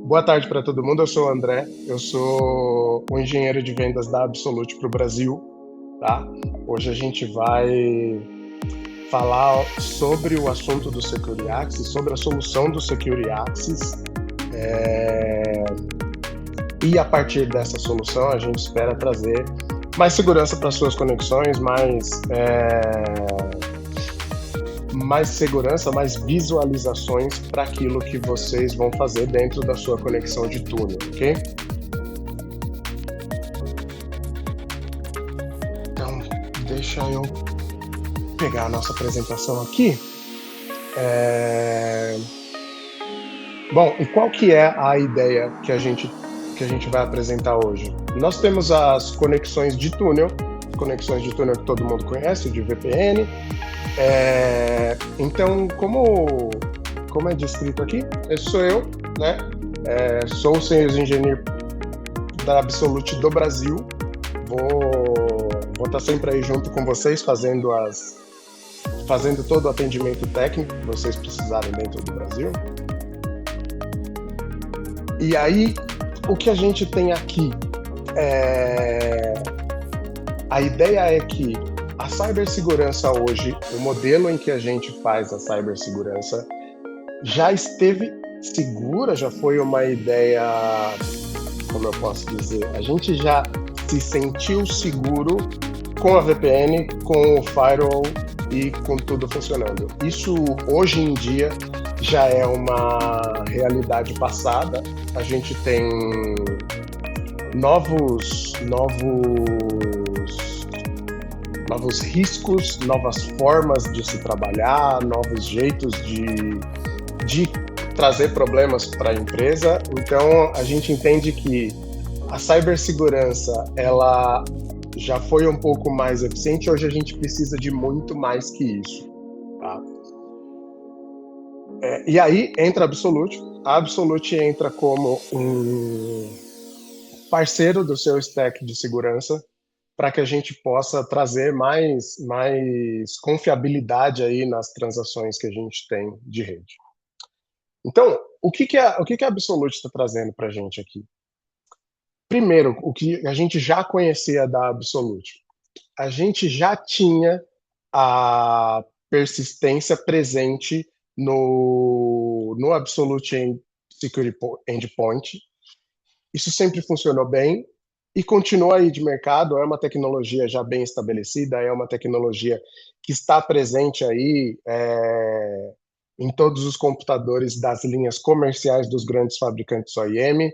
Boa tarde para todo mundo, eu sou o André, eu sou o engenheiro de vendas da Absolute para o Brasil, tá? Hoje a gente vai falar sobre o assunto do Security Access, sobre a solução do Security Access, e a partir dessa solução a gente espera trazer mais segurança para suas conexões, mais segurança, mais visualizações para aquilo que vocês vão fazer dentro da sua conexão de túnel, ok? Então, deixa eu pegar a nossa apresentação aqui. Bom, e qual que é a ideia que a gente vai apresentar hoje? Nós temos as conexões de túnel que todo mundo conhece, de VPN. Então, como é descrito aqui, esse sou eu, né? Sou o Sales Engineer da Absolute do Brasil. Vou estar sempre aí junto com vocês, fazendo todo o atendimento técnico que vocês precisarem dentro do Brasil. E aí, o que a gente tem aqui a ideia é que a cibersegurança hoje, o modelo em que a gente faz a cibersegurança já esteve segura, já foi uma ideia, como eu posso dizer, a gente já se sentiu seguro com a VPN, com o firewall e com tudo funcionando. Isso hoje em dia já é uma realidade passada. A gente tem novos riscos, novas formas de se trabalhar, novos jeitos de trazer problemas para a empresa. Então, a gente entende que a cibersegurança, ela já foi um pouco mais eficiente, hoje a gente precisa de muito mais que isso. Tá? E aí entra a Absolute. A Absolute entra como um parceiro do seu stack de segurança, para que a gente possa trazer mais confiabilidade aí nas transações que a gente tem de rede. Então, o que a Absolute está trazendo para a gente aqui? Primeiro, o que a gente já conhecia da Absolute. A gente já tinha a persistência presente no Absolute Security Endpoint. Isso sempre funcionou bem e continua aí de mercado. É uma tecnologia já bem estabelecida, é uma tecnologia que está presente aí em todos os computadores das linhas comerciais dos grandes fabricantes OEM.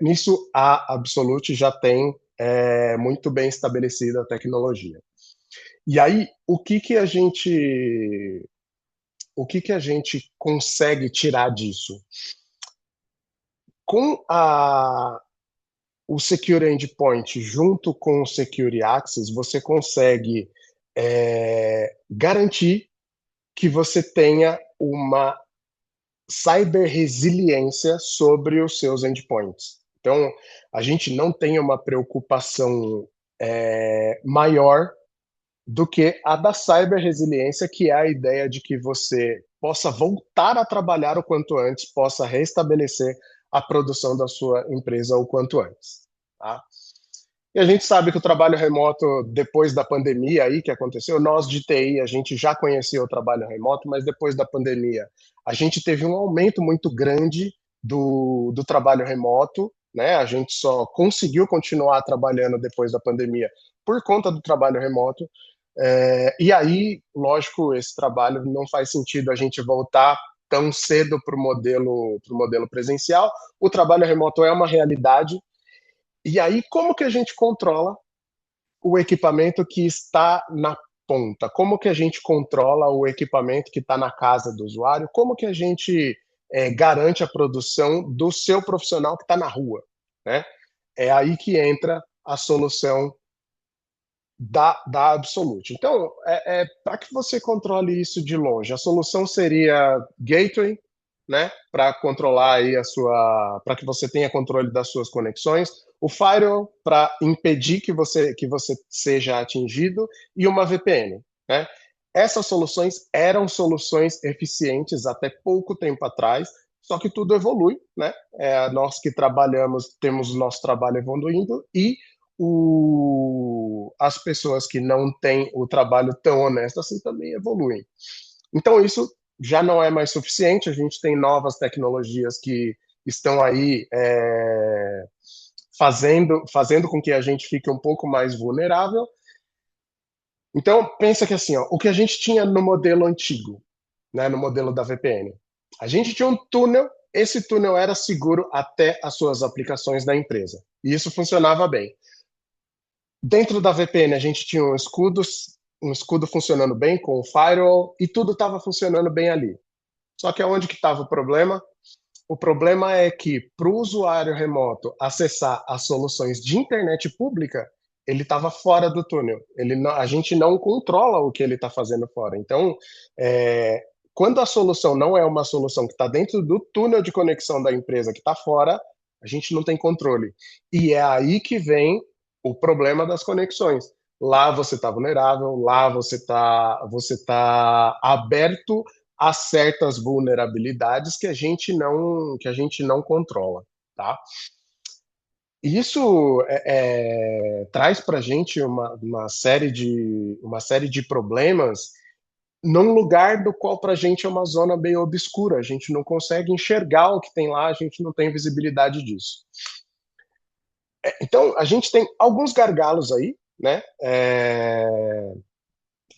Nisso, a Absolute já tem muito bem estabelecida a tecnologia. E aí, o que a gente consegue tirar disso? Com o Secure Endpoint junto com o Security Access, você consegue garantir que você tenha uma cyber-resiliência sobre os seus endpoints. Então, a gente não tem uma preocupação maior do que a da cyber-resiliência, que é a ideia de que você possa voltar a trabalhar o quanto antes, possa restabelecer a produção da sua empresa o quanto antes. Tá? E a gente sabe que o trabalho remoto, depois da pandemia aí que aconteceu, nós de TI, a gente já conhecia o trabalho remoto, mas depois da pandemia, a gente teve um aumento muito grande do trabalho remoto, né? A gente só conseguiu continuar trabalhando depois da pandemia por conta do trabalho remoto. E aí, lógico, esse trabalho não faz sentido a gente voltar tão cedo para o modelo presencial. O trabalho remoto é uma realidade. E aí, como que a gente controla o equipamento que está na ponta? Como que a gente controla o equipamento que está na casa do usuário? Como que a gente garante a produção do seu profissional que está na rua? Né? É aí que entra a solução da Absolute. Então, para que você controle isso de longe, a solução seria Gateway, né, para controlar aí para que você tenha controle das suas conexões, o Firewall para impedir que você seja atingido e uma VPN, né? Essas soluções eram soluções eficientes até pouco tempo atrás, só que tudo evolui, né? Nós que trabalhamos, temos o nosso trabalho evoluindo e as pessoas que não têm o trabalho tão honesto assim também evoluem. Então, isso já não é mais suficiente, a gente tem novas tecnologias que estão aí fazendo com que a gente fique um pouco mais vulnerável. Então, pensa que assim, ó, o que a gente tinha no modelo antigo, né, no modelo da VPN, a gente tinha um túnel, esse túnel era seguro até as suas aplicações da empresa. E isso funcionava bem. Dentro da VPN, a gente tinha um escudo funcionando bem com o firewall e tudo estava funcionando bem ali. Só que aonde que estava o problema? O problema é que para o usuário remoto acessar as soluções de internet pública, ele estava fora do túnel. A gente não controla o que ele está fazendo fora. Então, é, quando a solução não é uma solução que está dentro do túnel de conexão da empresa que está fora, a gente não tem controle. E é aí que vem o problema das conexões. Lá você está vulnerável, lá você tá aberto a certas vulnerabilidades que a gente não controla, tá? E isso traz para a gente uma série de problemas num lugar do qual para a gente é uma zona bem obscura. A gente não consegue enxergar o que tem lá, a gente não tem visibilidade disso. Então, a gente tem alguns gargalos aí, né?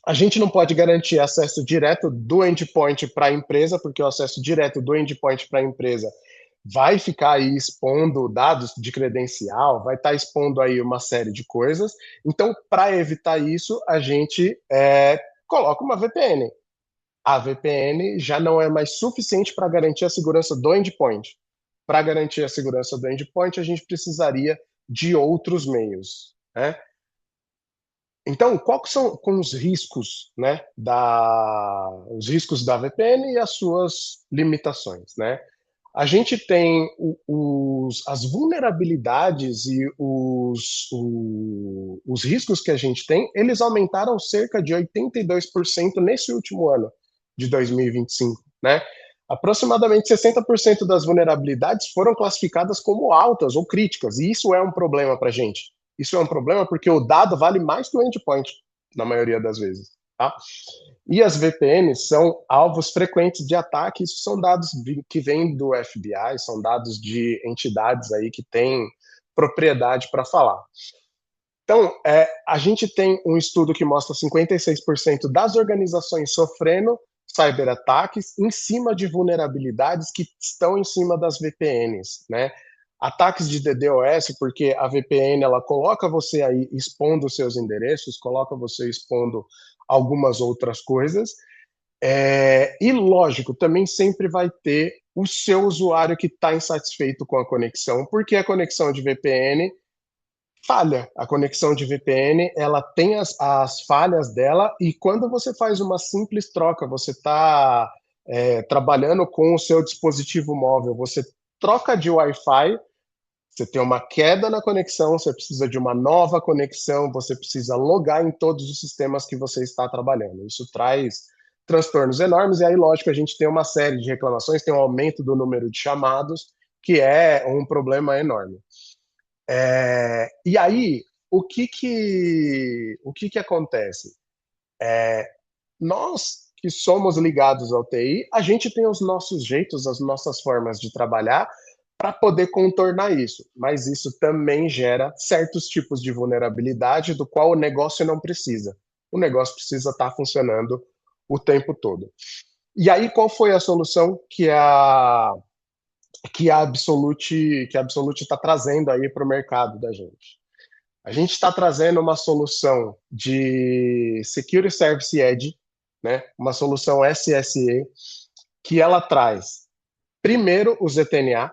A gente não pode garantir acesso direto do endpoint para a empresa, porque o acesso direto do endpoint para a empresa vai ficar aí expondo dados de credencial, vai estar expondo aí uma série de coisas. Então, para evitar isso, a gente coloca uma VPN. A VPN já não é mais suficiente para garantir a segurança do endpoint. Para garantir a segurança do endpoint, a gente precisaria de outros meios, né? Então, quais são com os riscos, né, os riscos da VPN e as suas limitações, né? A gente tem as vulnerabilidades e os riscos que a gente tem, eles aumentaram cerca de 82% nesse último ano de 2025, né? Aproximadamente 60% das vulnerabilidades foram classificadas como altas ou críticas, e isso é um problema para a gente. Isso é um problema porque o dado vale mais que o endpoint, na maioria das vezes, tá? E as VPNs são alvos frequentes de ataque, isso são dados que vêm do FBI, são dados de entidades aí que têm propriedade para falar. Então, a gente tem um estudo que mostra 56% das organizações sofrendo cyberataques em cima de vulnerabilidades que estão em cima das VPNs, né? Ataques de DDoS, porque a VPN ela coloca você aí expondo os seus endereços, coloca você expondo algumas outras coisas. E lógico, também sempre vai ter o seu usuário que está insatisfeito com a conexão, porque a conexão de VPN falha. A conexão de VPN, ela tem as falhas dela e quando você faz uma simples troca, você está trabalhando com o seu dispositivo móvel, você troca de Wi-Fi, você tem uma queda na conexão, você precisa de uma nova conexão, você precisa logar em todos os sistemas que você está trabalhando. Isso traz transtornos enormes, e aí, lógico, a gente tem uma série de reclamações, tem um aumento do número de chamados, que é um problema enorme. E aí, o que acontece? Nós que somos ligados ao TI, a gente tem os nossos jeitos, as nossas formas de trabalhar para poder contornar isso, mas isso também gera certos tipos de vulnerabilidade do qual o negócio não precisa. O negócio precisa estar funcionando o tempo todo. E aí, qual foi a solução que a Absolute está trazendo aí para o mercado da gente? A gente está trazendo uma solução de Security Service Edge, né? Uma solução SSE, que ela traz, primeiro, o ZTNA.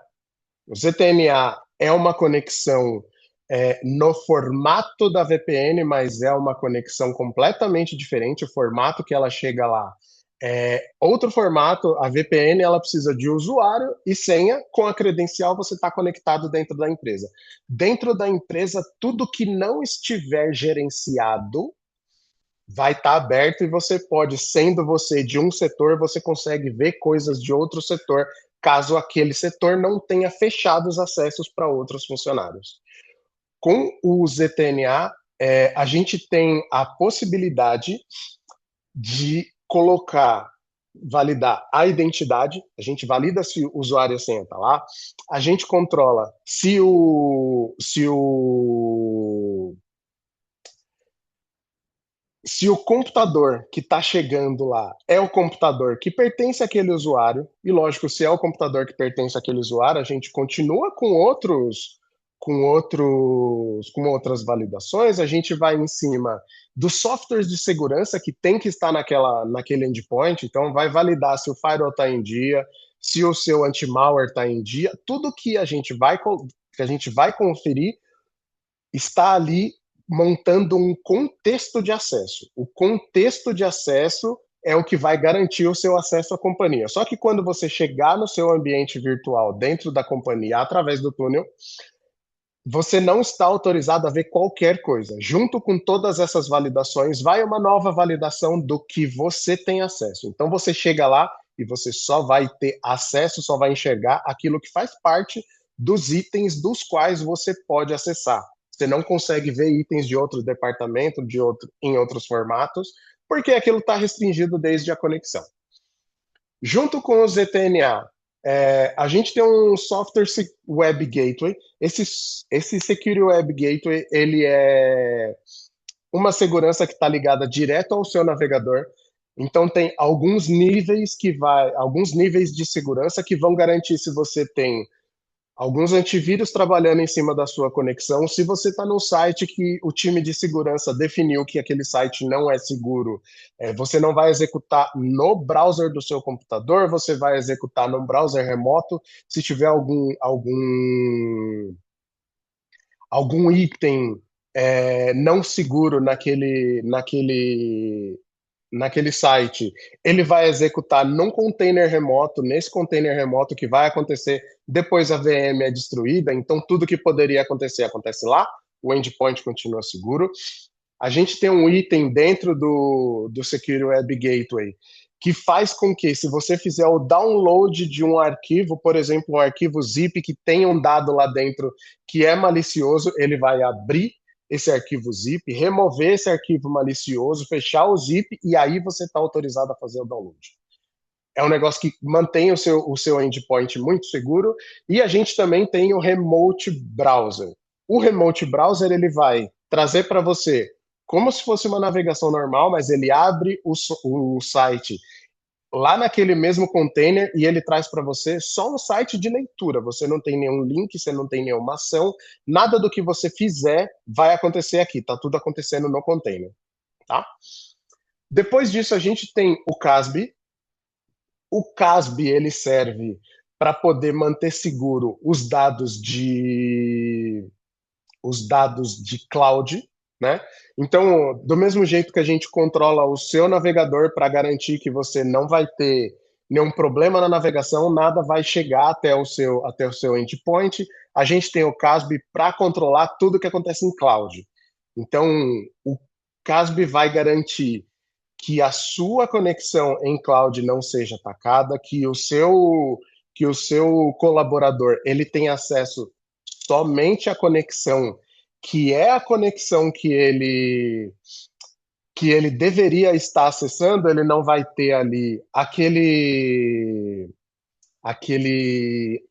O ZTNA é uma conexão no formato da VPN, mas é uma conexão completamente diferente. O formato que ela chega lá outro formato. A VPN ela precisa de usuário e senha. Com a credencial você está conectado dentro da empresa. Dentro da empresa, tudo que não estiver gerenciado vai estar aberto e você pode, sendo você de um setor, você consegue ver coisas de outro setor caso aquele setor não tenha fechado os acessos para outros funcionários. Com o ZTNA, a gente tem a possibilidade de colocar, validar a identidade, a gente valida se o usuário e a senha está lá, a gente controla se o computador que está chegando lá é o computador que pertence àquele usuário, e lógico, se é o computador que pertence àquele usuário, a gente continua com outras validações, a gente vai em cima dos softwares de segurança que tem que estar naquele endpoint, então vai validar se o firewall está em dia, se o seu anti-malware está em dia, tudo que a gente vai conferir está ali montando um contexto de acesso. O contexto de acesso é o que vai garantir o seu acesso à companhia. Só que quando você chegar no seu ambiente virtual dentro da companhia através do túnel, você não está autorizado a ver qualquer coisa. Junto com todas essas validações, vai uma nova validação do que você tem acesso. Então você chega lá e você só vai ter acesso, só vai enxergar aquilo que faz parte dos itens dos quais você pode acessar. Você não consegue ver itens de outro departamento, em outros formatos, porque aquilo está restringido desde a conexão. Junto com o ZTNA, a gente tem um software web gateway. Esse Secure Web Gateway, ele é uma segurança que está ligada direto ao seu navegador. Então tem alguns níveis de segurança que vão garantir se você tem alguns antivírus trabalhando em cima da sua conexão. Se você está num site que o time de segurança definiu que aquele site não é seguro, você não vai executar no browser do seu computador, você vai executar num browser remoto. Se tiver algum item não seguro naquele site, ele vai executar num container remoto, nesse container remoto que vai acontecer depois a VM é destruída, então tudo que poderia acontecer acontece lá, o endpoint continua seguro. A gente tem um item dentro do Secure Web Gateway que faz com que, se você fizer o download de um arquivo, por exemplo, um arquivo zip que tem um dado lá dentro que é malicioso, ele vai abrir esse arquivo zip, remover esse arquivo malicioso, fechar o zip e aí você está autorizado a fazer o download. É um negócio que mantém o seu endpoint muito seguro. E a gente também tem o Remote Browser. O Remote Browser ele vai trazer para você como se fosse uma navegação normal, mas ele abre o site lá naquele mesmo container e ele traz para você só um site de leitura. Você não tem nenhum link, você não tem nenhuma ação, nada do que você fizer vai acontecer aqui, tá tudo acontecendo no container, tá? Depois disso a gente tem o CASB. O CASB ele serve para poder manter seguro os dados de cloud, né? Então, do mesmo jeito que a gente controla o seu navegador para garantir que você não vai ter nenhum problema na navegação, nada vai chegar até o seu endpoint, a gente tem o CASB para controlar tudo que acontece em cloud. Então, o CASB vai garantir que a sua conexão em cloud não seja atacada, que o seu colaborador ele tem acesso somente à conexão que é a conexão que ele deveria estar acessando, ele não vai ter ali aquele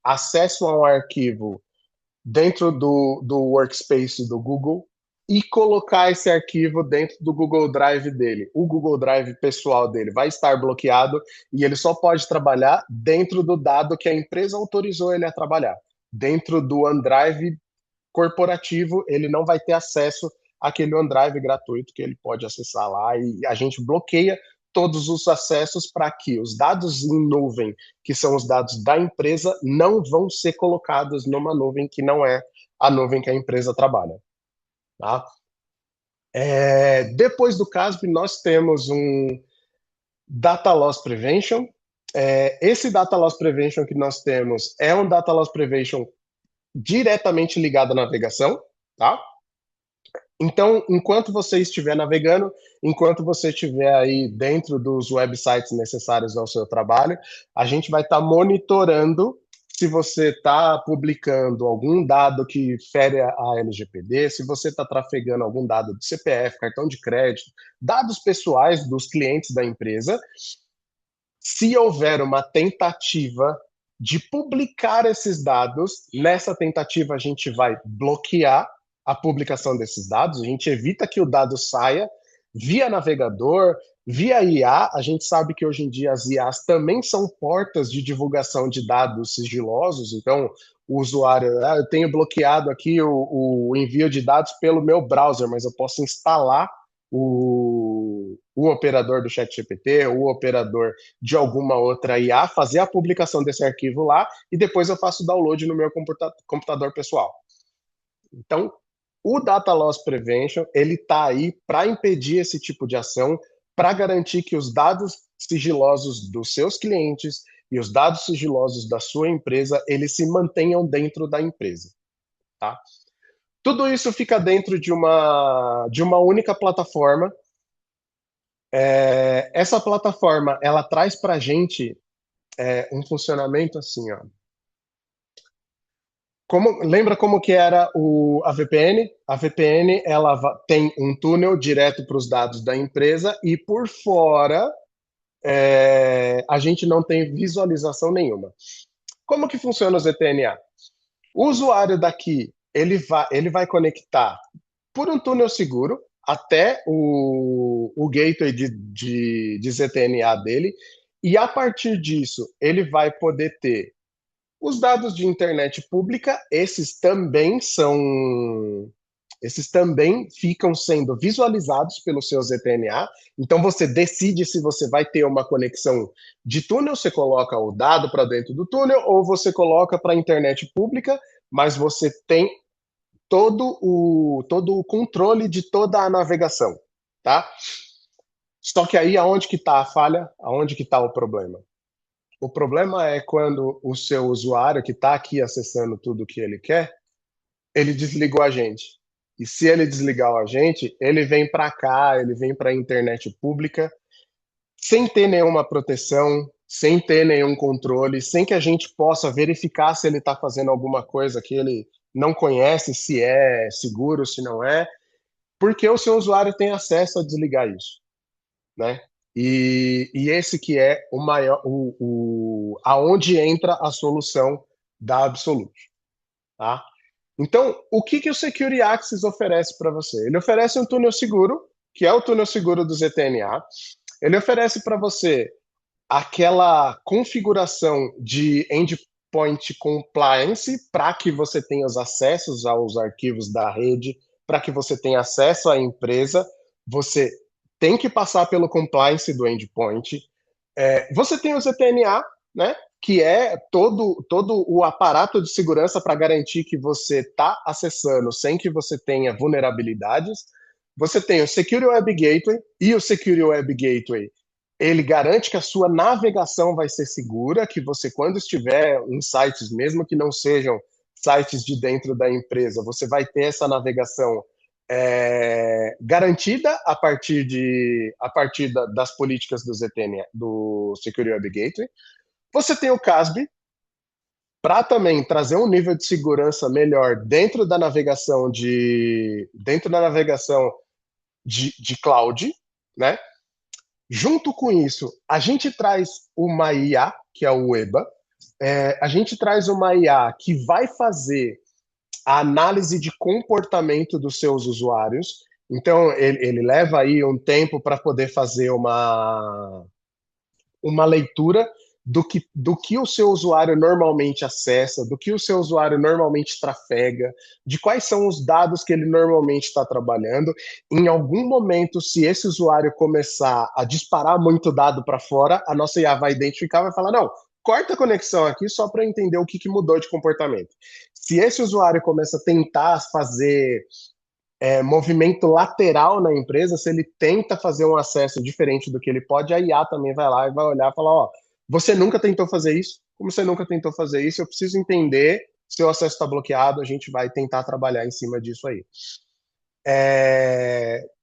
acesso a um arquivo dentro do workspace do Google e colocar esse arquivo dentro do Google Drive dele. O Google Drive pessoal dele vai estar bloqueado e ele só pode trabalhar dentro do dado que a empresa autorizou ele a trabalhar. Dentro do OneDrive corporativo, ele não vai ter acesso àquele OneDrive gratuito que ele pode acessar lá e a gente bloqueia todos os acessos para que os dados em nuvem, que são os dados da empresa, não vão ser colocados numa nuvem que não é a nuvem que a empresa trabalha. Tá? Depois do CASB, nós temos um Data Loss Prevention. Esse Data Loss Prevention que nós temos é um Data Loss Prevention diretamente ligado à navegação, tá? Então, enquanto você estiver navegando, enquanto você estiver aí dentro dos websites necessários ao seu trabalho, a gente vai estar monitorando se você está publicando algum dado que fere a LGPD, se você está trafegando algum dado de CPF, cartão de crédito, dados pessoais dos clientes da empresa. Se houver uma tentativa de publicar esses dados, nessa tentativa a gente vai bloquear a publicação desses dados, a gente evita que o dado saia via navegador, via IA. A gente sabe que hoje em dia as IAs também são portas de divulgação de dados sigilosos, então o usuário, eu tenho bloqueado aqui o envio de dados pelo meu browser, mas eu posso instalar o operador do ChatGPT, o operador de alguma outra IA, fazer a publicação desse arquivo lá e depois eu faço o download no meu computador pessoal. Então, o Data Loss Prevention, ele está aí para impedir esse tipo de ação, para garantir que os dados sigilosos dos seus clientes e os dados sigilosos da sua empresa, eles se mantenham dentro da empresa, tá? Tudo isso fica dentro de uma única plataforma. Essa plataforma, ela traz para a gente um funcionamento assim, ó. Lembra como que era a VPN? A VPN ela tem um túnel direto para os dados da empresa e por fora a gente não tem visualização nenhuma. Como que funciona o ZTNA? O usuário daqui ele vai conectar por um túnel seguro até o gateway de ZTNA dele e a partir disso ele vai poder ter os dados de internet pública, esses também ficam sendo visualizados pelo seu ZTNA. Então você decide se você vai ter uma conexão de túnel, você coloca o dado para dentro do túnel ou você coloca para a internet pública, mas você tem todo o controle de toda a navegação, tá? Só que aí aonde que está a falha? Aonde que está o problema? O problema é quando o seu usuário que está aqui acessando tudo o que ele quer, ele desligou a gente. E se ele desligar a gente, ele vem para cá, ele vem para a internet pública, sem ter nenhuma proteção, sem ter nenhum controle, sem que a gente possa verificar se ele está fazendo alguma coisa que ele não conhece, se é seguro, se não é, porque o seu usuário tem acesso a desligar isso, né? E esse que é o maior, aonde entra a solução da Absolute, tá? Então, o que que o Security Access oferece para você? Ele oferece um túnel seguro, que é o túnel seguro do ZTNA. Ele oferece para você aquela configuração de endpoint compliance para que você tenha os acessos aos arquivos da rede, para que você tenha acesso à empresa. Você tem que passar pelo compliance do endpoint. Você tem o ZTNA, né? Que é todo o aparato de segurança para garantir que você está acessando sem que você tenha vulnerabilidades. Você tem o Secure Web Gateway, e o Secure Web Gateway ele garante que a sua navegação vai ser segura, que você, quando estiver em sites, mesmo que não sejam sites de dentro da empresa, você vai ter essa navegação garantida a partir das políticas do ZTN, do Security Web Gateway. Você tem o CASB, para também trazer um nível de segurança melhor dentro da navegação de cloud, né? Junto com isso, a gente traz uma IA, que é o EBA, a gente traz uma IA que vai fazer a análise de comportamento dos seus usuários. Então, ele leva aí um tempo para poder fazer uma leitura do que o seu usuário normalmente acessa, do que o seu usuário normalmente trafega, de quais são os dados que ele normalmente está trabalhando. Em algum momento, se esse usuário começar a disparar muito dado para fora, a nossa IA vai identificar e vai falar, não, corta a conexão aqui só para entender o que mudou de comportamento. Se esse usuário começa a tentar fazer movimento lateral na empresa, se ele tenta fazer um acesso diferente do que ele pode, a IA também vai lá e vai olhar e falar, ó, você nunca tentou fazer isso? Como você nunca tentou fazer isso, eu preciso entender se o acesso está bloqueado, a gente vai tentar trabalhar em cima disso aí.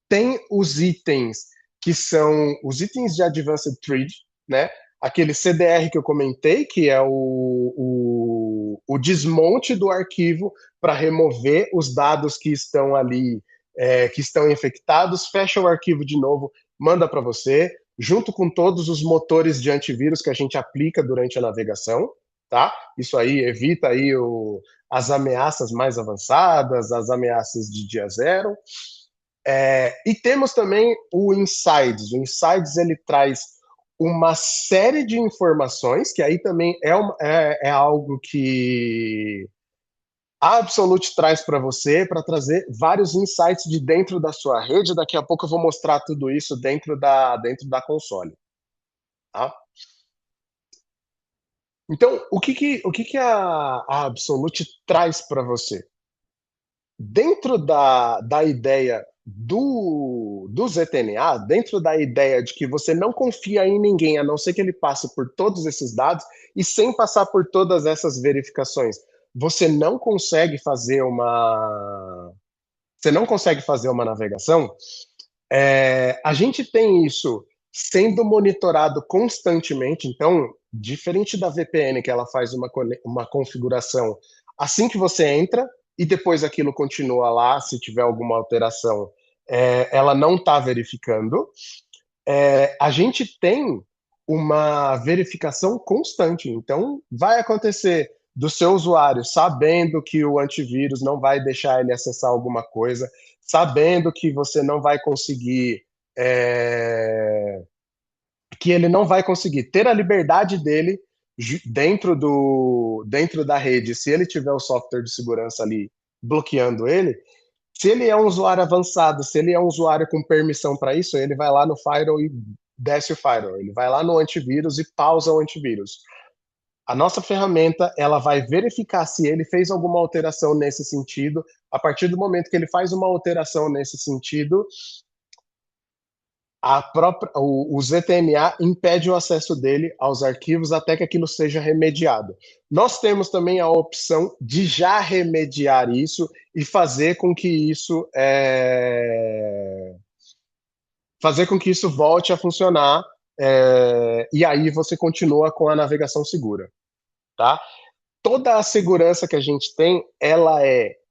Tem os itens que são os itens de Advanced Thread, né? Aquele CDR que eu comentei, que é o desmonte do arquivo para remover os dados que estão ali, que estão infectados, fecha o arquivo de novo, manda para você, junto com todos os motores de antivírus que a gente aplica durante a navegação, tá? Isso aí evita aí as ameaças mais avançadas, as ameaças de dia zero. E temos também o Insights. O Insights ele traz uma série de informações, que aí também é algo que a Absolute traz para você, para trazer vários insights de dentro da sua rede. Daqui a pouco eu vou mostrar tudo isso dentro da console. Tá? Então, o que a Absolute traz para você? Dentro da ideia do ZTNA, dentro da ideia de que você não confia em ninguém, a não ser que ele passe por todos esses dados, e sem passar por todas essas verificações, você não consegue fazer uma navegação. A gente tem isso sendo monitorado constantemente, então, diferente da VPN, que ela faz uma configuração assim que você entra, e depois aquilo continua lá, se tiver alguma alteração, ela não está verificando. A gente tem uma verificação constante, então vai acontecer do seu usuário sabendo que o antivírus não vai deixar ele acessar alguma coisa, sabendo que você não vai conseguir, que ele não vai conseguir ter a liberdade dele dentro da rede, se ele tiver o software de segurança ali bloqueando ele. Se ele é um usuário avançado, se ele é um usuário com permissão para isso, ele vai lá no firewall e desce o firewall. Ele vai lá no antivírus e pausa o antivírus. A nossa ferramenta, ela vai verificar se ele fez alguma alteração nesse sentido. A partir do momento que ele faz uma alteração nesse sentido, o ZTNA impede o acesso dele aos arquivos até que aquilo seja remediado. Nós temos também a opção de já remediar isso e fazer com que isso volte a funcionar, e aí você continua com a navegação segura, tá? Toda a segurança que a gente tem, ela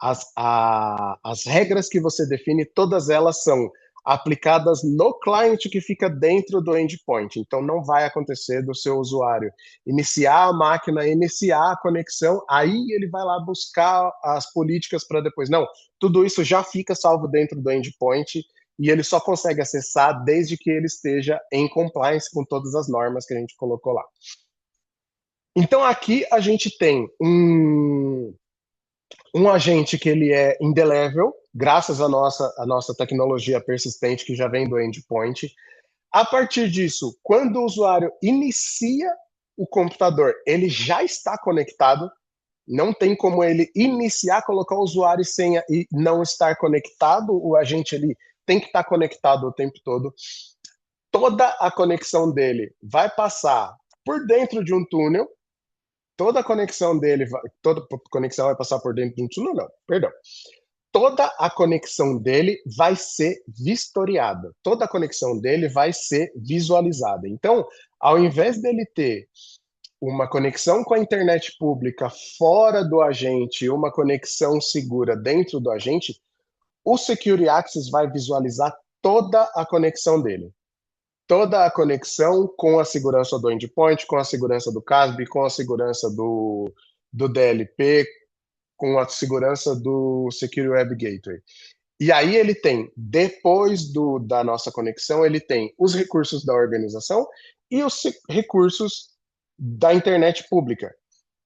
as regras que você define, todas elas são aplicadas no cliente que fica dentro do endpoint. Então, não vai acontecer do seu usuário iniciar a máquina, iniciar a conexão, aí ele vai lá buscar as políticas para depois. Não, tudo isso já fica salvo dentro do endpoint e ele só consegue acessar desde que ele esteja em compliance com todas as normas que a gente colocou lá. Então aqui a gente tem um agente que ele é indelével, graças à nossa tecnologia persistente que já vem do endpoint. A partir disso, quando o usuário inicia o computador, ele já está conectado, não tem como ele iniciar, colocar o usuário e senha e não estar conectado, o agente ali tem que estar conectado o tempo todo. Toda a conexão dele vai passar por dentro de um túnel, toda conexão vai passar por dentro de um túnel, não, perdão. Toda a conexão dele vai ser vistoriada, toda a conexão dele vai ser visualizada. Então, ao invés dele ter uma conexão com a internet pública fora do agente, uma conexão segura dentro do agente, o Security Access vai visualizar toda a conexão dele. Toda a conexão com a segurança do endpoint, com a segurança do CASB, com a segurança do DLP, com a segurança do Secure Web Gateway. E aí ele tem, depois da nossa conexão, ele tem os recursos da organização e os recursos da internet pública.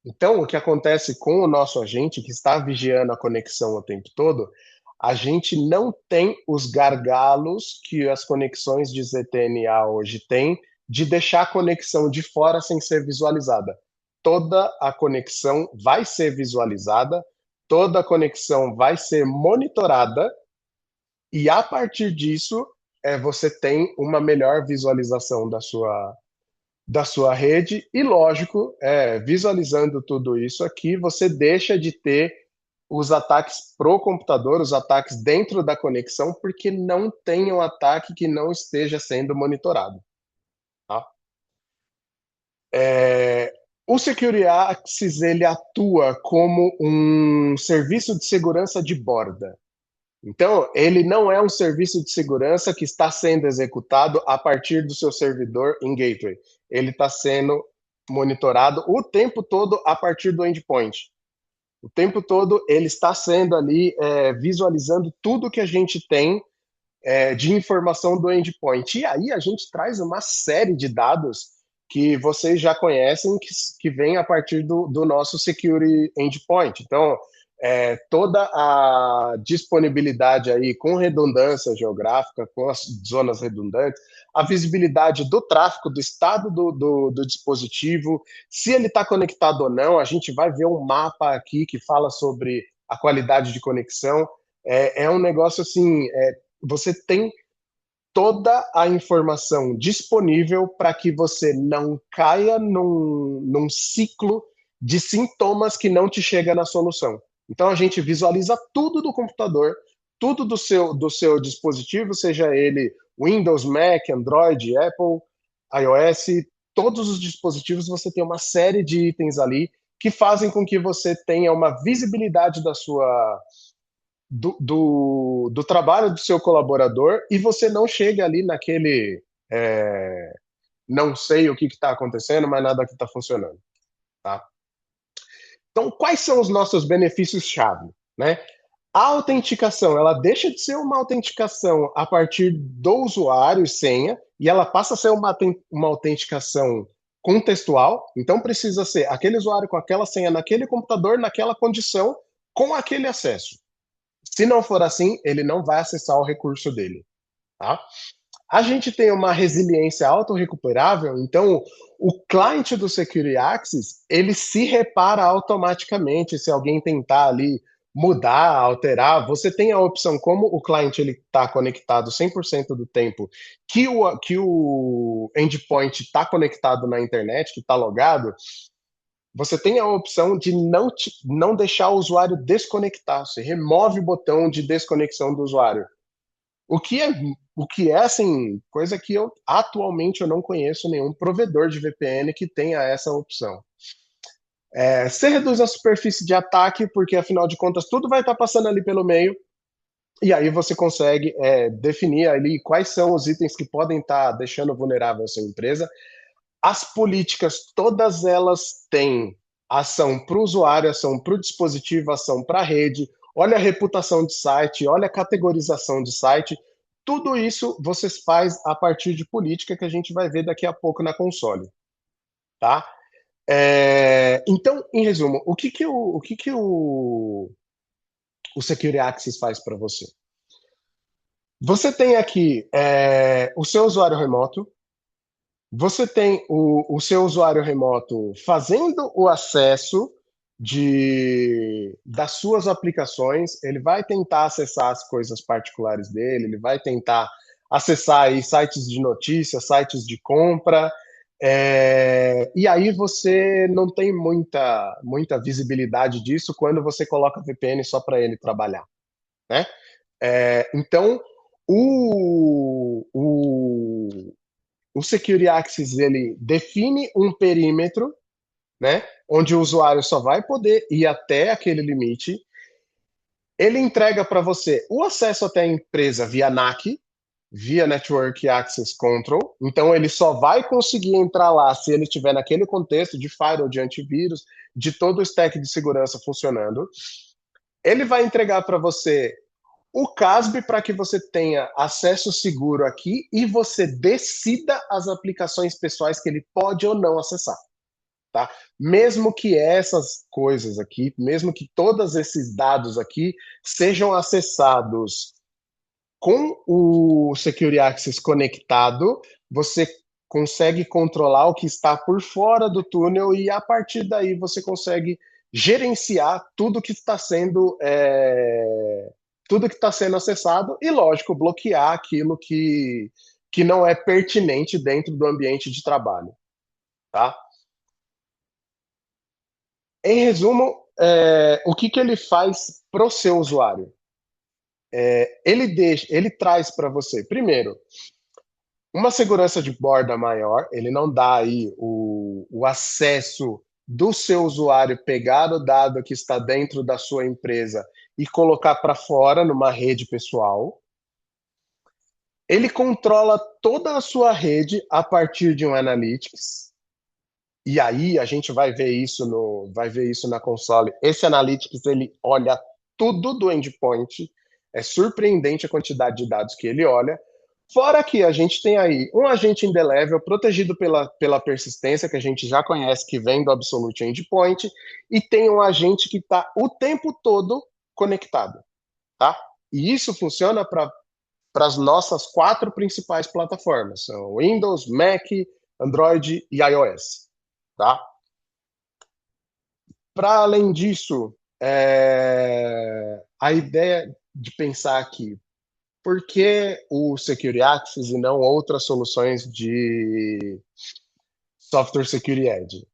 Então, o que acontece com o nosso agente que está vigiando a conexão o tempo todo, a gente não tem os gargalos que as conexões de ZTNA hoje têm de deixar a conexão de fora sem ser visualizada. Toda a conexão vai ser visualizada, toda a conexão vai ser monitorada, e a partir disso, você tem uma melhor visualização da sua rede, e lógico, visualizando tudo isso aqui, você deixa de ter os ataques pro computador, os ataques dentro da conexão, porque não tem um ataque que não esteja sendo monitorado. Tá? É, o Security Access ele atua como um serviço de segurança de borda. Então, ele não é um serviço de segurança que está sendo executado a partir do seu servidor em gateway. Ele está sendo monitorado o tempo todo a partir do endpoint. O tempo todo ele está sendo ali visualizando tudo que a gente tem de informação do endpoint. E aí a gente traz uma série de dados que vocês já conhecem, que vem a partir do nosso Security Endpoint. Então, toda a disponibilidade aí com redundância geográfica, com as zonas redundantes, a visibilidade do tráfego, do estado do dispositivo, se ele está conectado ou não, a gente vai ver um mapa aqui que fala sobre a qualidade de conexão. É um negócio assim, você tem toda a informação disponível para que você não caia num ciclo de sintomas que não te chega na solução. Então a gente visualiza tudo do computador, tudo do seu dispositivo, seja ele Windows, Mac, Android, Apple, iOS, todos os dispositivos você tem uma série de itens ali que fazem com que você tenha uma visibilidade do trabalho do seu colaborador e você não chega ali naquele não sei o que está acontecendo, mas nada que está funcionando. Tá? Então, quais são os nossos benefícios-chave? Né? A autenticação, ela deixa de ser uma autenticação a partir do usuário e senha, e ela passa a ser uma autenticação contextual, então precisa ser aquele usuário com aquela senha naquele computador, naquela condição, com aquele acesso. Se não for assim, ele não vai acessar o recurso dele. Tá? A gente tem uma resiliência autorrecuperável, então o cliente do Security Access, ele se repara automaticamente se alguém tentar ali mudar, alterar. Você tem a opção, como o cliente está conectado 100% do tempo, que o endpoint está conectado na internet, que está logado, você tem a opção de não deixar o usuário desconectar. Você remove o botão de desconexão do usuário. O que é, o que é assim, coisa que eu atualmente eu não conheço nenhum provedor de VPN que tenha essa opção. Você reduz a superfície de ataque, porque afinal de contas tudo vai estar passando ali pelo meio, e aí você consegue definir ali quais são os itens que podem estar deixando vulnerável a sua empresa. As políticas, todas elas têm ação para o usuário, ação para o dispositivo, ação para a rede, olha a reputação de site, olha a categorização de site. Tudo isso você faz a partir de política que a gente vai ver daqui a pouco na console. Tá? Então, em resumo, o Security Access faz para você? Você tem aqui o seu usuário remoto, você tem o seu usuário remoto fazendo o acesso das suas aplicações, ele vai tentar acessar as coisas particulares dele, ele vai tentar acessar aí sites de notícias, sites de compra, e aí você não tem muita visibilidade disso quando você coloca VPN só para ele trabalhar, né? Então, o Security Access ele define um perímetro, né, onde o usuário só vai poder ir até aquele limite. Ele entrega para você o acesso até a empresa via NAC, via Network Access Control. Então ele só vai conseguir entrar lá se ele estiver naquele contexto de firewall, de antivírus, de todo o stack de segurança funcionando. Ele vai entregar para você o CASB para que você tenha acesso seguro aqui e você decida as aplicações pessoais que ele pode ou não acessar. Tá? Mesmo que essas coisas aqui, mesmo que todos esses dados aqui sejam acessados com o Security Access conectado, você consegue controlar o que está por fora do túnel e a partir daí você consegue gerenciar tudo que está sendo acessado e, lógico, bloquear aquilo que não é pertinente dentro do ambiente de trabalho. Tá? Em resumo, o que que ele faz para o seu usuário? Ele traz para você, primeiro, uma segurança de borda maior, ele não dá aí o acesso do seu usuário pegar o dado que está dentro da sua empresa e colocar para fora numa rede pessoal. Ele controla toda a sua rede a partir de um Analytics. E aí a gente vai ver isso na console. Esse Analytics ele olha tudo do endpoint. É surpreendente a quantidade de dados que ele olha. Fora que a gente tem aí um agente indelével protegido pela persistência, que a gente já conhece, que vem do Absolute Endpoint, e tem um agente que está o tempo todo conectado. Tá? E isso funciona para as nossas 4 principais plataformas. São Windows, Mac, Android e iOS. Tá? Para além disso, a ideia de pensar aqui, por que o Security Access e não outras soluções de Software Security Edge?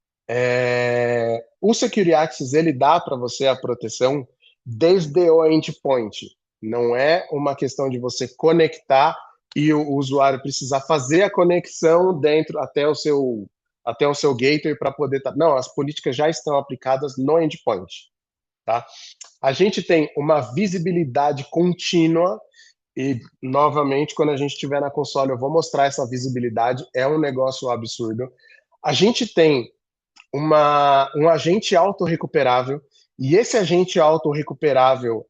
O Security Access ele dá para você a proteção desde o endpoint. Não é uma questão de você conectar e o usuário precisar fazer a conexão dentro até o seu gateway para poder não, as políticas já estão aplicadas no endpoint, tá? A gente tem uma visibilidade contínua e, novamente, quando a gente estiver na console, eu vou mostrar essa visibilidade. É um negócio absurdo. A gente tem um agente autorrecuperável, e esse agente autorrecuperável,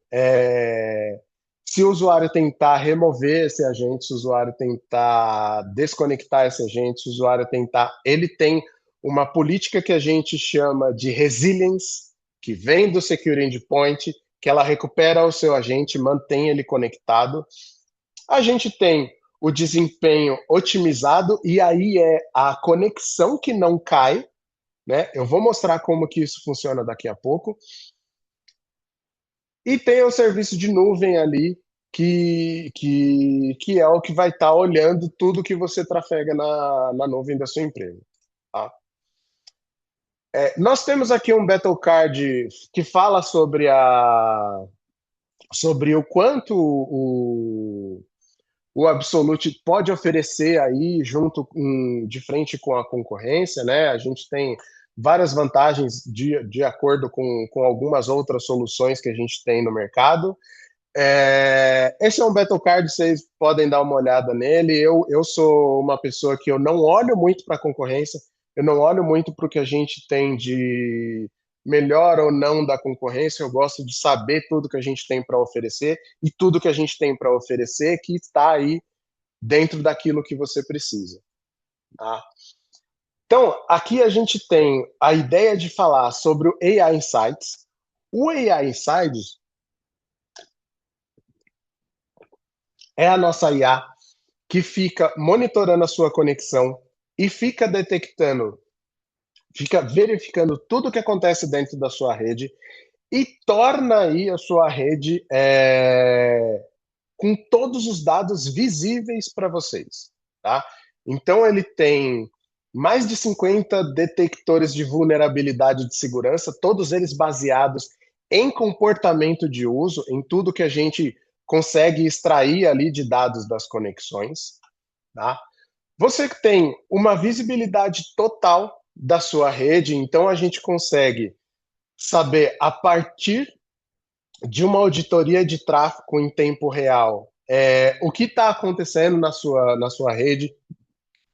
se o usuário tentar remover esse agente, se o usuário tentar desconectar esse agente, se o usuário tentar... Ele tem uma política que a gente chama de resilience, que vem do Secure Endpoint, que ela recupera o seu agente, mantém ele conectado. A gente tem o desempenho otimizado, e aí é a conexão que não cai, né? Eu vou mostrar como que isso funciona daqui a pouco. E tem o serviço de nuvem ali, que é o que vai estar olhando tudo que você trafega na nuvem da sua empresa. Tá? Nós temos aqui um battle card que fala sobre o quanto o Absolute pode oferecer aí de frente com a concorrência, né? A gente tem várias vantagens de acordo com algumas outras soluções que a gente tem no mercado. Esse é um battle card, vocês podem dar uma olhada nele. Eu sou uma pessoa que eu não olho muito para a concorrência, eu não olho muito para o que a gente tem de melhor ou não da concorrência. Eu gosto de saber tudo que a gente tem para oferecer, e tudo que a gente tem para oferecer que está aí dentro daquilo que você precisa. Tá? Então, aqui a gente tem a ideia de falar sobre o AI Insights. O AI Insights é a nossa IA que fica monitorando a sua conexão e fica detectando, fica verificando tudo o que acontece dentro da sua rede e torna aí a sua rede com todos os dados visíveis para vocês. Tá? Então, ele tem mais de 50 detectores de vulnerabilidade de segurança, todos eles baseados em comportamento de uso, em tudo que a gente consegue extrair ali de dados das conexões. Tá? Você tem uma visibilidade total da sua rede, então a gente consegue saber, a partir de uma auditoria de tráfego em tempo real, o que está acontecendo na sua rede.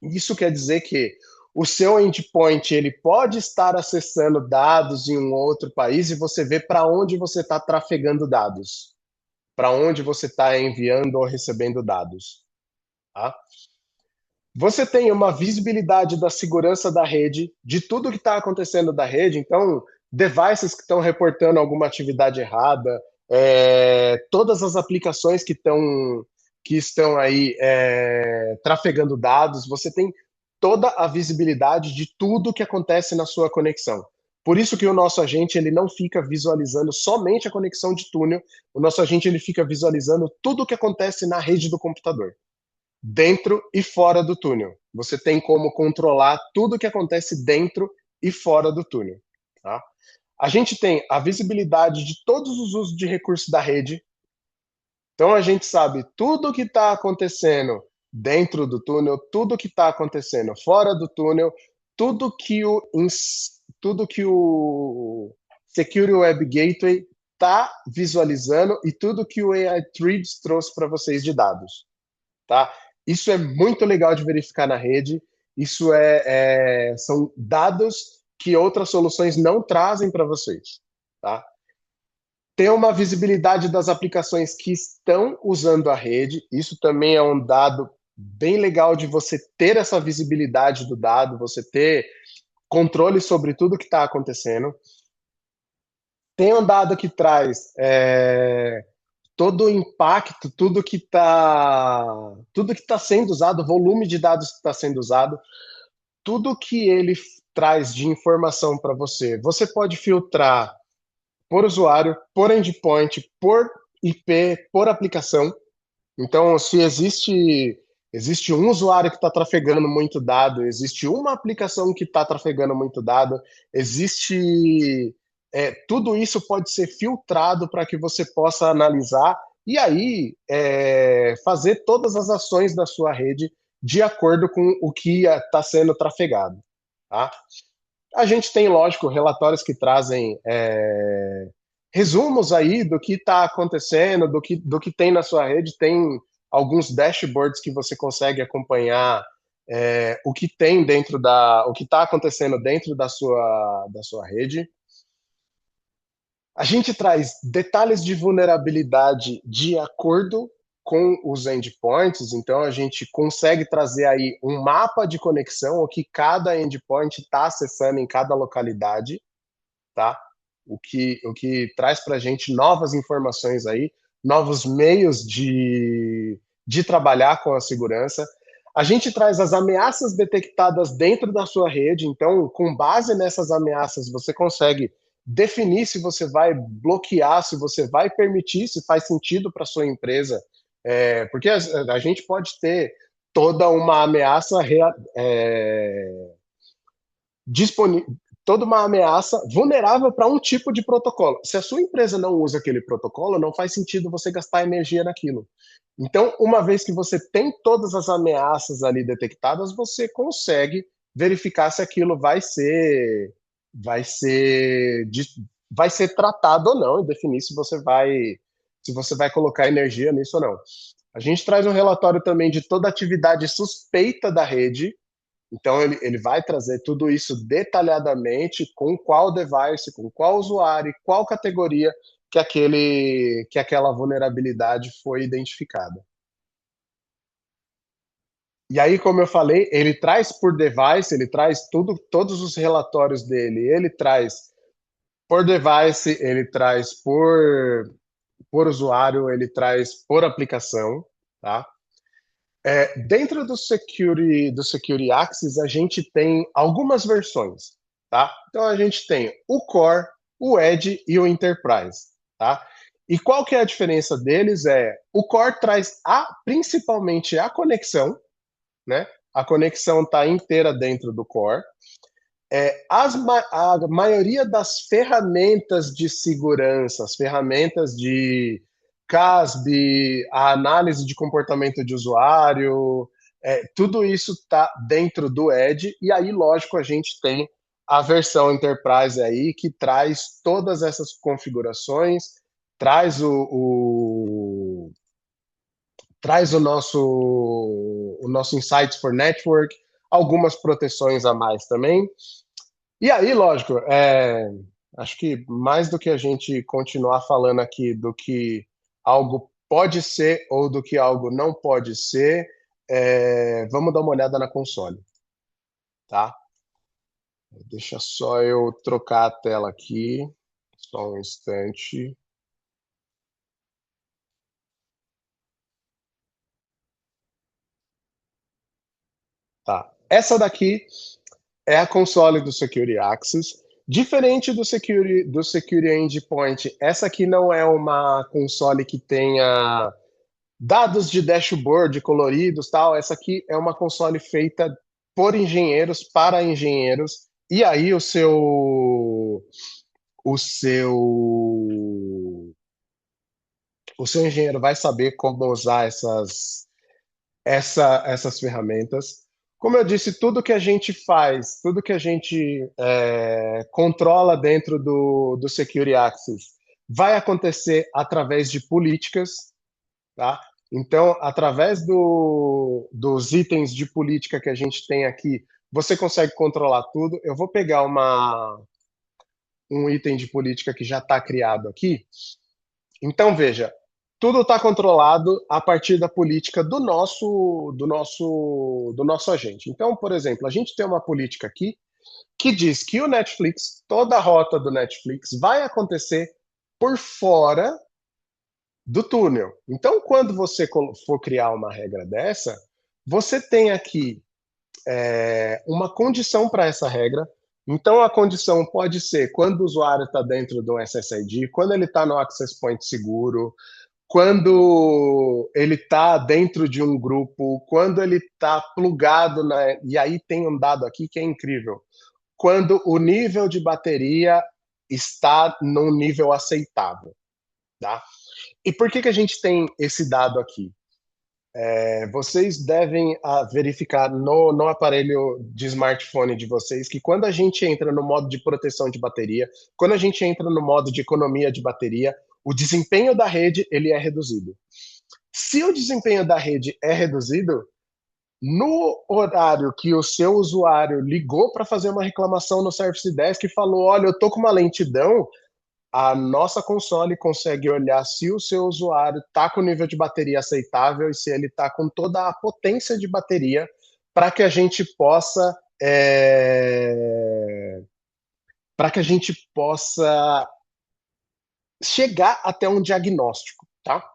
Isso quer dizer que o seu endpoint ele pode estar acessando dados em um outro país, e você vê para onde você está trafegando dados, para onde você está enviando ou recebendo dados. Tá? Você tem uma visibilidade da segurança da rede, de tudo que está acontecendo da rede. Então, devices que estão reportando alguma atividade errada, todas as aplicações que estão aí trafegando dados, você tem toda a visibilidade de tudo que acontece na sua conexão. Por isso que o nosso agente ele não fica visualizando somente a conexão de túnel, o nosso agente ele fica visualizando tudo o que acontece na rede do computador, dentro e fora do túnel. Você tem como controlar tudo o que acontece dentro e fora do túnel. Tá? A gente tem a visibilidade de todos os usos de recursos da rede. Então a gente sabe tudo o que está acontecendo dentro do túnel, tudo o que está acontecendo fora do túnel, tudo que tudo que o Secure Web Gateway está visualizando e tudo que o AI Threads trouxe para vocês de dados, tá? Isso é muito legal de verificar na rede. Isso são dados que outras soluções não trazem para vocês, tá? Ter uma visibilidade das aplicações que estão usando a rede. Isso também é um dado bem legal de você ter essa visibilidade do dado, você ter controle sobre tudo que está acontecendo. Tem um dado que traz todo o impacto, tudo que está sendo usado, o volume de dados que está sendo usado, tudo que ele traz de informação para você. Você pode filtrar por usuário, por endpoint, por IP, por aplicação. Então, se existe um usuário que está trafegando muito dado, existe uma aplicação que está trafegando muito dado, existe tudo isso pode ser filtrado para que você possa analisar e aí fazer todas as ações da sua rede de acordo com o que está sendo trafegado. Tá? A gente tem, lógico, relatórios que trazem resumos aí do que está acontecendo, do que tem na sua rede. Tem alguns dashboards que você consegue acompanhar o que tem o que está acontecendo dentro da sua rede. A gente traz detalhes de vulnerabilidade de acordo com os endpoints, então a gente consegue trazer aí um mapa de conexão, o que cada endpoint está acessando em cada localidade, tá? O que traz para a gente novas informações aí, novos meios de trabalhar com a segurança. A gente traz as ameaças detectadas dentro da sua rede, então, com base nessas ameaças, você consegue definir se você vai bloquear, se você vai permitir, se faz sentido para sua empresa. Porque a gente pode ter toda uma ameaça disponível, toda uma ameaça vulnerável para um tipo de protocolo. Se a sua empresa não usa aquele protocolo, não faz sentido você gastar energia naquilo. Então, uma vez que você tem todas as ameaças ali detectadas, você consegue verificar se aquilo vai ser, vai ser tratado ou não e definir se você vai colocar energia nisso ou não. A gente traz um relatório também de toda atividade suspeita da rede, então, ele vai trazer tudo isso detalhadamente, com qual device, com qual usuário, qual categoria que aquela vulnerabilidade foi identificada. E aí, como eu falei, ele traz por device, ele traz todos os relatórios dele, ele traz por device, ele traz por usuário, ele traz por aplicação, tá? Dentro do Security Access, a gente tem algumas versões, tá? Então, a gente tem o Core, o Edge e o Enterprise, tá? E qual que é a diferença deles? O Core traz principalmente a conexão, né? A conexão está inteira dentro do Core. A maioria das ferramentas de segurança, as ferramentas de CASB, a análise de comportamento de usuário, tudo isso está dentro do Edge, e aí, lógico, a gente tem a versão Enterprise aí, que traz todas essas configurações, traz o nosso Insights for Network, algumas proteções a mais também. E aí, lógico, acho que mais do que a gente continuar falando aqui do que algo pode ser ou do que algo não pode ser, vamos dar uma olhada na console, tá? Deixa só eu trocar a tela aqui, só um instante. Tá. Essa daqui é a console do Security Access. Diferente do Security Endpoint, essa aqui não é uma console que tenha dados de dashboard coloridos, tal. Essa aqui é uma console feita por engenheiros para engenheiros. E aí o seu o seu engenheiro vai saber como usar essas ferramentas. Como eu disse, tudo que a gente faz, tudo que a gente controla dentro do Security Access vai acontecer através de políticas, tá? Então, através dos itens de política que a gente tem aqui, você consegue controlar tudo. Eu vou pegar um item de política que já está criado aqui. Então, veja, tudo está controlado a partir da política do nosso agente. Então, por exemplo, a gente tem uma política aqui que diz que o Netflix, toda a rota do Netflix vai acontecer por fora do túnel. Então, quando você for criar uma regra dessa, você tem aqui uma condição para essa regra. Então, a condição pode ser quando o usuário está dentro do SSID, quando ele está no access point seguro, quando ele está dentro de um grupo, quando ele está plugado, e aí tem um dado aqui que é incrível, quando o nível de bateria está num nível aceitável, tá? E por que a gente tem esse dado aqui? Vocês devem verificar no aparelho de smartphone de vocês que quando a gente entra no modo de proteção de bateria, quando a gente entra no modo de economia de bateria, o desempenho da rede ele é reduzido. Se o desempenho da rede é reduzido, no horário que o seu usuário ligou para fazer uma reclamação no Service Desk e falou, olha, eu tô com uma lentidão, a nossa console consegue olhar se o seu usuário está com nível de bateria aceitável e se ele está com toda a potência de bateria para que a gente possa para que a gente possa chegar até um diagnóstico, tá?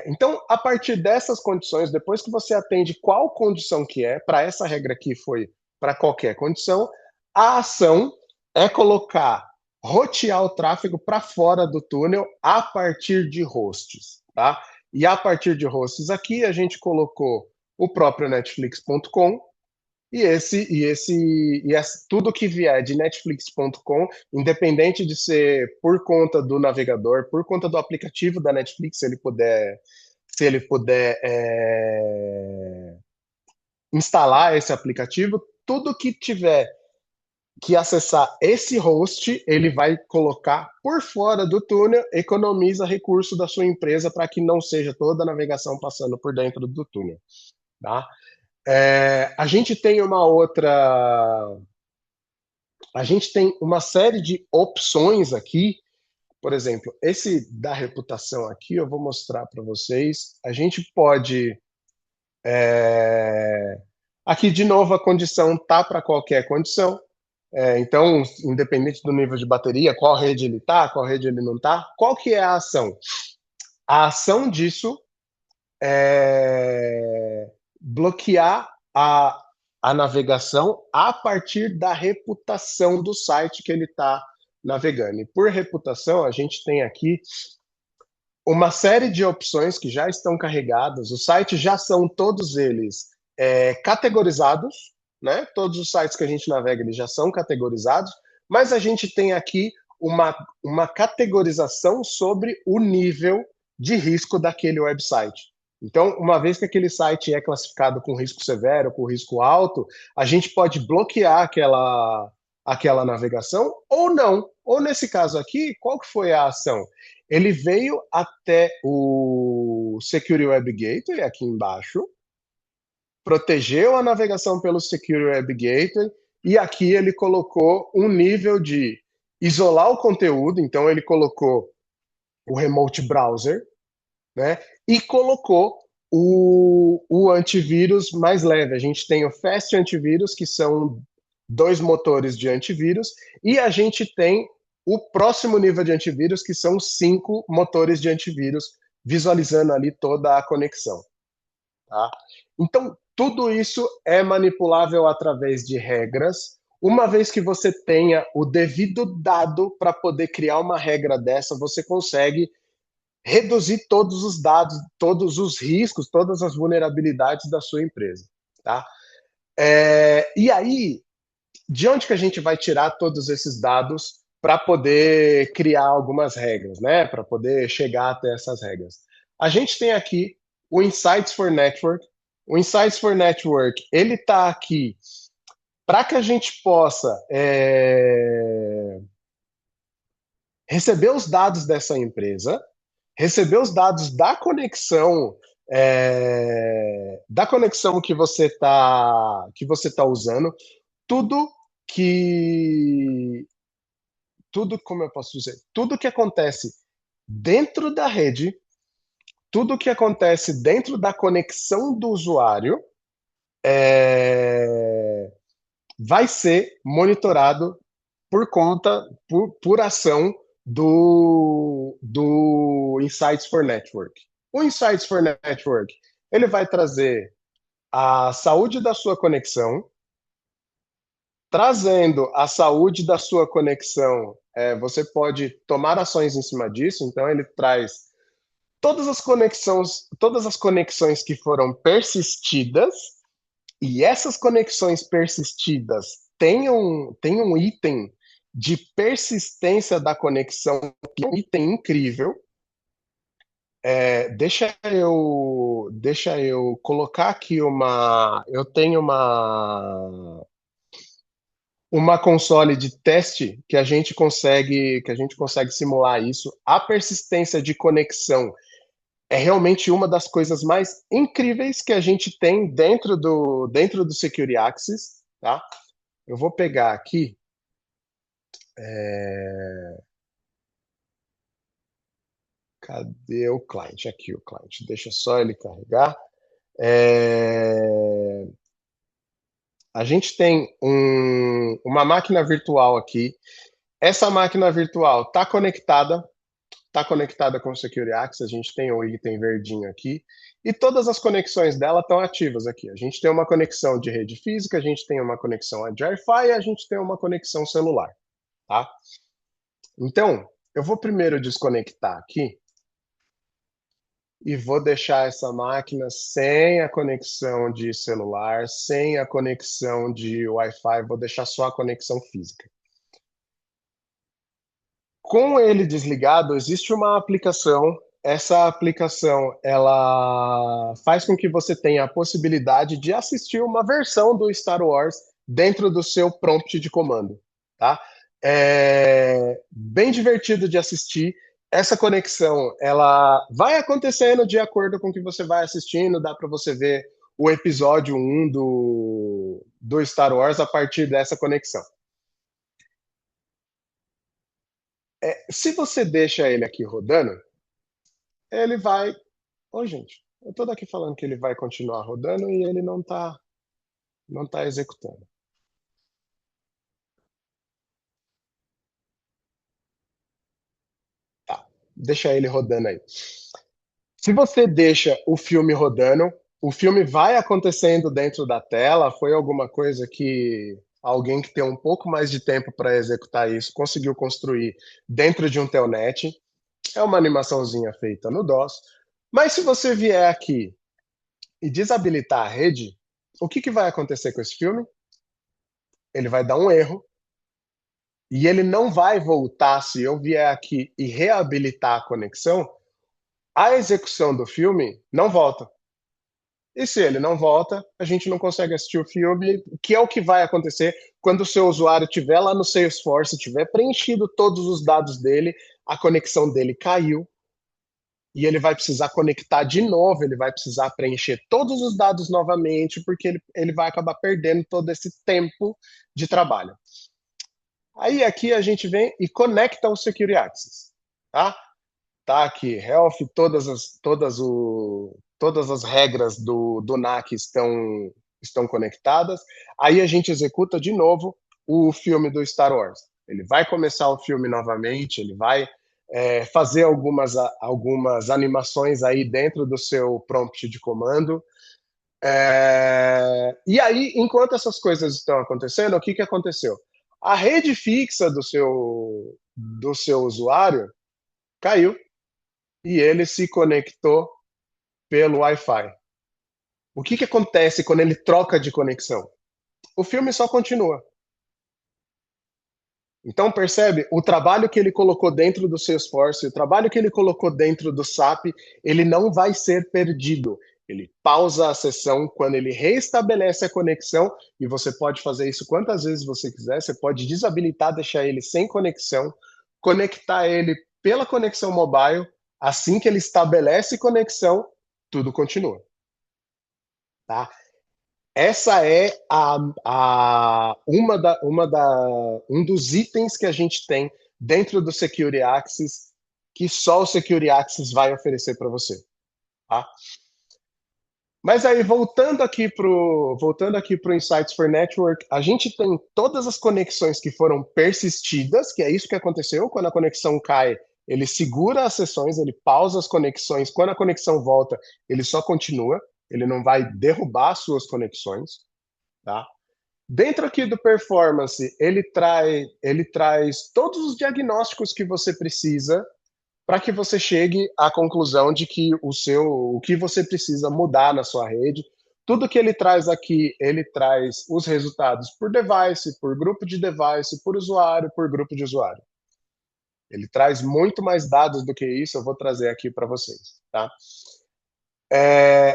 Então, a partir dessas condições, depois que você atende qual condição que é, para essa regra aqui foi para qualquer condição, a ação é colocar, rotear o tráfego para fora do túnel a partir de hosts, tá? E a partir de hosts aqui, a gente colocou o próprio Netflix.com tudo que vier de Netflix.com, independente de ser por conta do navegador, por conta do aplicativo da Netflix, se ele puder instalar esse aplicativo, tudo que tiver que acessar esse host, ele vai colocar por fora do túnel, economiza recurso da sua empresa para que não seja toda a navegação passando por dentro do túnel, tá? A gente tem uma série de opções aqui. Por exemplo, esse da reputação aqui, eu vou mostrar para vocês. A gente pode. Aqui, de novo, a condição tá para qualquer condição. Então, independente do nível de bateria, qual rede ele está, qual rede ele não está, qual que é a ação? A ação disso é bloquear a navegação a partir da reputação do site que ele está navegando. E por reputação, a gente tem aqui uma série de opções que já estão carregadas. Os sites já são todos eles categorizados, né? Todos os sites que a gente navega eles já são categorizados, mas a gente tem aqui uma categorização sobre o nível de risco daquele website. Então, uma vez que aquele site é classificado com risco severo, com risco alto, a gente pode bloquear aquela navegação ou não. Ou nesse caso aqui, qual que foi a ação? Ele veio até o Security Web Gateway, aqui embaixo, protegeu a navegação pelo Security Web Gateway, e aqui ele colocou um nível de isolar o conteúdo, então ele colocou o Remote Browser, né? E colocou o antivírus mais leve. A gente tem o Fast Antivírus, que são 2 motores de antivírus, e a gente tem o próximo nível de antivírus, que são 5 motores de antivírus, visualizando ali toda a conexão. Tá? Então, tudo isso é manipulável através de regras. Uma vez que você tenha o devido dado para poder criar uma regra dessa, você consegue reduzir todos os dados, todos os riscos, todas as vulnerabilidades da sua empresa. Tá? E aí, de onde que a gente vai tirar todos esses dados para poder criar algumas regras, né? Para poder chegar até essas regras. A gente tem aqui o Insights for Network. O Insights for Network, ele está aqui para que a gente possa receber os dados dessa empresa, receber os dados da conexão que você tá usando, tudo que tudo como eu posso dizer, tudo que acontece dentro da rede, tudo que acontece dentro da conexão do usuário vai ser monitorado por ação do Insights for Network. O Insights for Network, ele vai trazer a saúde da sua conexão, trazendo a saúde da sua conexão, você pode tomar ações em cima disso, então ele traz todas as conexões que foram persistidas, e essas conexões persistidas têm um item de persistência da conexão, que é um item incrível. Deixa eu colocar aqui eu tenho uma console de teste que a gente consegue simular isso. A persistência de conexão é realmente uma das coisas mais incríveis que a gente tem dentro do Security Access, tá? Eu vou pegar aqui, cadê o cliente? Aqui o cliente, deixa só ele carregar. É, a gente tem uma máquina virtual aqui. Essa máquina virtual está conectada com o Security Access, a gente tem o item verdinho aqui, e todas as conexões dela estão ativas aqui. A gente tem uma conexão de rede física, a gente tem uma conexão de Wi-Fi e a gente tem uma conexão celular, tá? Então, eu vou primeiro desconectar aqui e vou deixar essa máquina sem a conexão de celular, sem a conexão de Wi-Fi, vou deixar só a conexão física. Com ele desligado, existe uma aplicação. Essa aplicação, ela faz com que você tenha a possibilidade de assistir uma versão do Star Wars dentro do seu prompt de comando, tá? É bem divertido de assistir. Essa conexão, ela vai acontecendo de acordo com o que você vai assistindo, dá para você ver o episódio 1 do Star Wars a partir dessa conexão. Se você deixa ele aqui rodando, ele vai. Ô, gente, eu tô daqui falando que ele vai continuar rodando e ele não tá executando. Tá, deixa ele rodando aí. Se você deixa o filme rodando, o filme vai acontecendo dentro da tela. Foi alguma coisa que alguém que tem um pouco mais de tempo para executar isso conseguiu construir dentro de um telnet. É uma animaçãozinha feita no DOS. Mas se você vier aqui e desabilitar a rede, o que vai acontecer com esse filme? Ele vai dar um erro e ele não vai voltar se eu vier aqui e reabilitar a conexão, a execução do filme não volta. E se ele não volta, a gente não consegue assistir o filme, que é o que vai acontecer quando o seu usuário estiver lá no Salesforce, tiver preenchido todos os dados dele, a conexão dele caiu, e ele vai precisar conectar de novo, ele vai precisar preencher todos os dados novamente, porque ele vai acabar perdendo todo esse tempo de trabalho. Aí aqui a gente vem e conecta o Security Access, tá? Tá aqui, Health, todas as regras do NAC estão conectadas. Aí a gente executa de novo o filme do Star Wars. Ele vai começar o filme novamente, ele vai fazer algumas animações aí dentro do seu prompt de comando. E aí, enquanto essas coisas estão acontecendo, o que aconteceu? A rede fixa do seu usuário caiu e ele se conectou pelo Wi-Fi. O que acontece quando ele troca de conexão? O filme só continua. Então, percebe? O trabalho que ele colocou dentro do Salesforce, o trabalho que ele colocou dentro do SAP, ele não vai ser perdido. Ele pausa a sessão quando ele reestabelece a conexão, e você pode fazer isso quantas vezes você quiser. Você pode desabilitar, deixar ele sem conexão, conectar ele pela conexão mobile. Assim que ele estabelece conexão, tudo continua. Tá? Essa é um dos itens que a gente tem dentro do Security Access que só o Security Access vai oferecer para você. Tá? Mas aí, voltando aqui pro Insights for Network, a gente tem todas as conexões que foram persistidas, que é isso que aconteceu. Quando a conexão cai, ele segura as sessões, ele pausa as conexões. Quando a conexão volta, ele só continua, ele não vai derrubar suas conexões. Tá? Dentro aqui do Performance, ele traz todos os diagnósticos que você precisa para que você chegue à conclusão de que o que você precisa mudar na sua rede. Tudo que ele traz aqui, ele traz os resultados por device, por grupo de device, por usuário, por grupo de usuário. Ele traz muito mais dados do que isso, eu vou trazer aqui para vocês. Tá?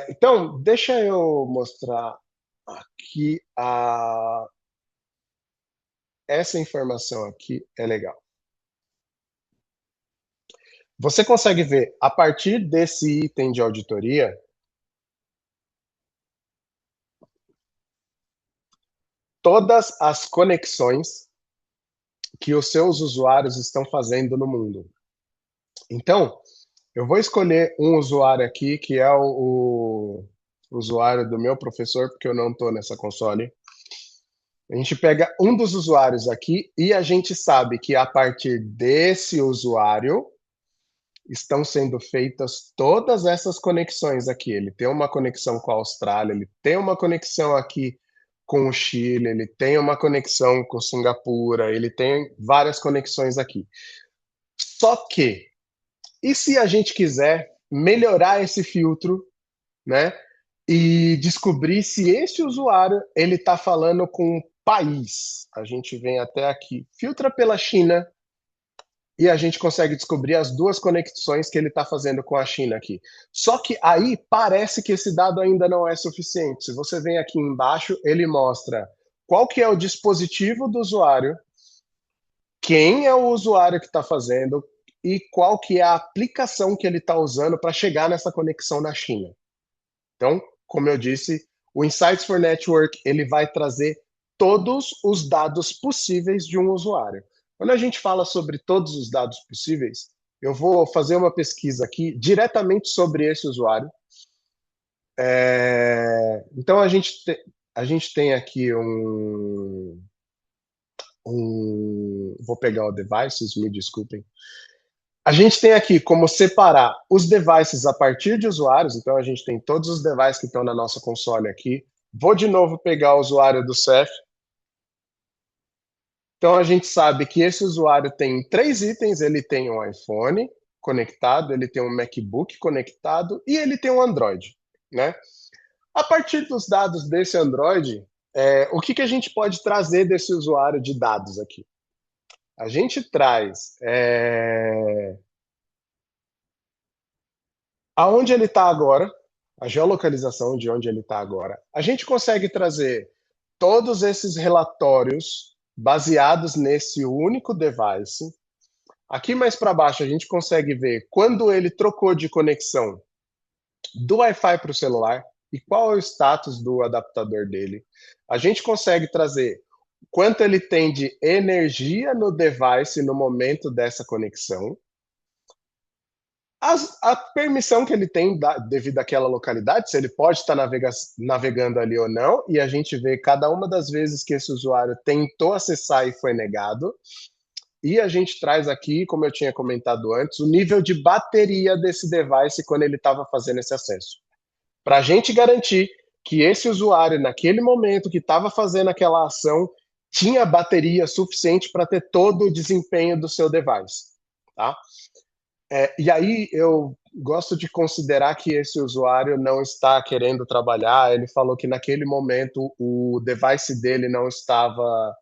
Então, deixa eu mostrar aqui essa informação aqui é legal. Você consegue ver, a partir desse item de auditoria, todas as conexões que os seus usuários estão fazendo no mundo. Então, eu vou escolher um usuário aqui, que é o usuário do meu professor, porque eu não estou nessa console. A gente pega um dos usuários aqui e a gente sabe que a partir desse usuário estão sendo feitas todas essas conexões aqui. Ele tem uma conexão com a Austrália, ele tem uma conexão aqui com o Chile, ele tem uma conexão com Singapura, ele tem várias conexões aqui. Só que, e se a gente quiser melhorar esse filtro, né? E descobrir se esse usuário ele está falando com um país. A gente vem até aqui, filtra pela China, e a gente consegue descobrir as duas conexões que ele está fazendo com a China aqui. Só que aí parece que esse dado ainda não é suficiente. Se você vem aqui embaixo, ele mostra qual que é o dispositivo do usuário, quem é o usuário que está fazendo e qual que é a aplicação que ele está usando para chegar nessa conexão na China. Então, como eu disse, o Insights for Network ele vai trazer todos os dados possíveis de um usuário. Quando a gente fala sobre todos os dados possíveis, eu vou fazer uma pesquisa aqui diretamente sobre esse usuário. Então a gente tem aqui vou pegar o devices, me desculpem. A gente tem aqui como separar os devices a partir de usuários, então a gente tem todos os devices que estão na nossa console aqui. Vou de novo pegar o usuário do Ceph. Então a gente sabe que esse usuário tem 3 itens, ele tem um iPhone conectado, ele tem um MacBook conectado e ele tem um Android, né? A partir dos dados desse Android, o que a gente pode trazer desse usuário de dados aqui? A gente traz aonde ele está agora, a geolocalização de onde ele está agora. A gente consegue trazer todos esses relatórios baseados nesse único device. Aqui mais para baixo a gente consegue ver quando ele trocou de conexão do Wi-Fi para o celular e qual é o status do adaptador dele. A gente consegue trazer quanto ele tem de energia no device no momento dessa conexão, a permissão que ele tem devido àquela localidade, se ele pode estar navegando ali ou não, e a gente vê cada uma das vezes que esse usuário tentou acessar e foi negado. E a gente traz aqui, como eu tinha comentado antes, o nível de bateria desse device quando ele estava fazendo esse acesso. Para a gente garantir que esse usuário, naquele momento que estava fazendo aquela ação, tinha bateria suficiente para ter todo o desempenho do seu device. Tá? E aí eu gosto de considerar que esse usuário não está querendo trabalhar. Ele falou que naquele momento o device dele não estava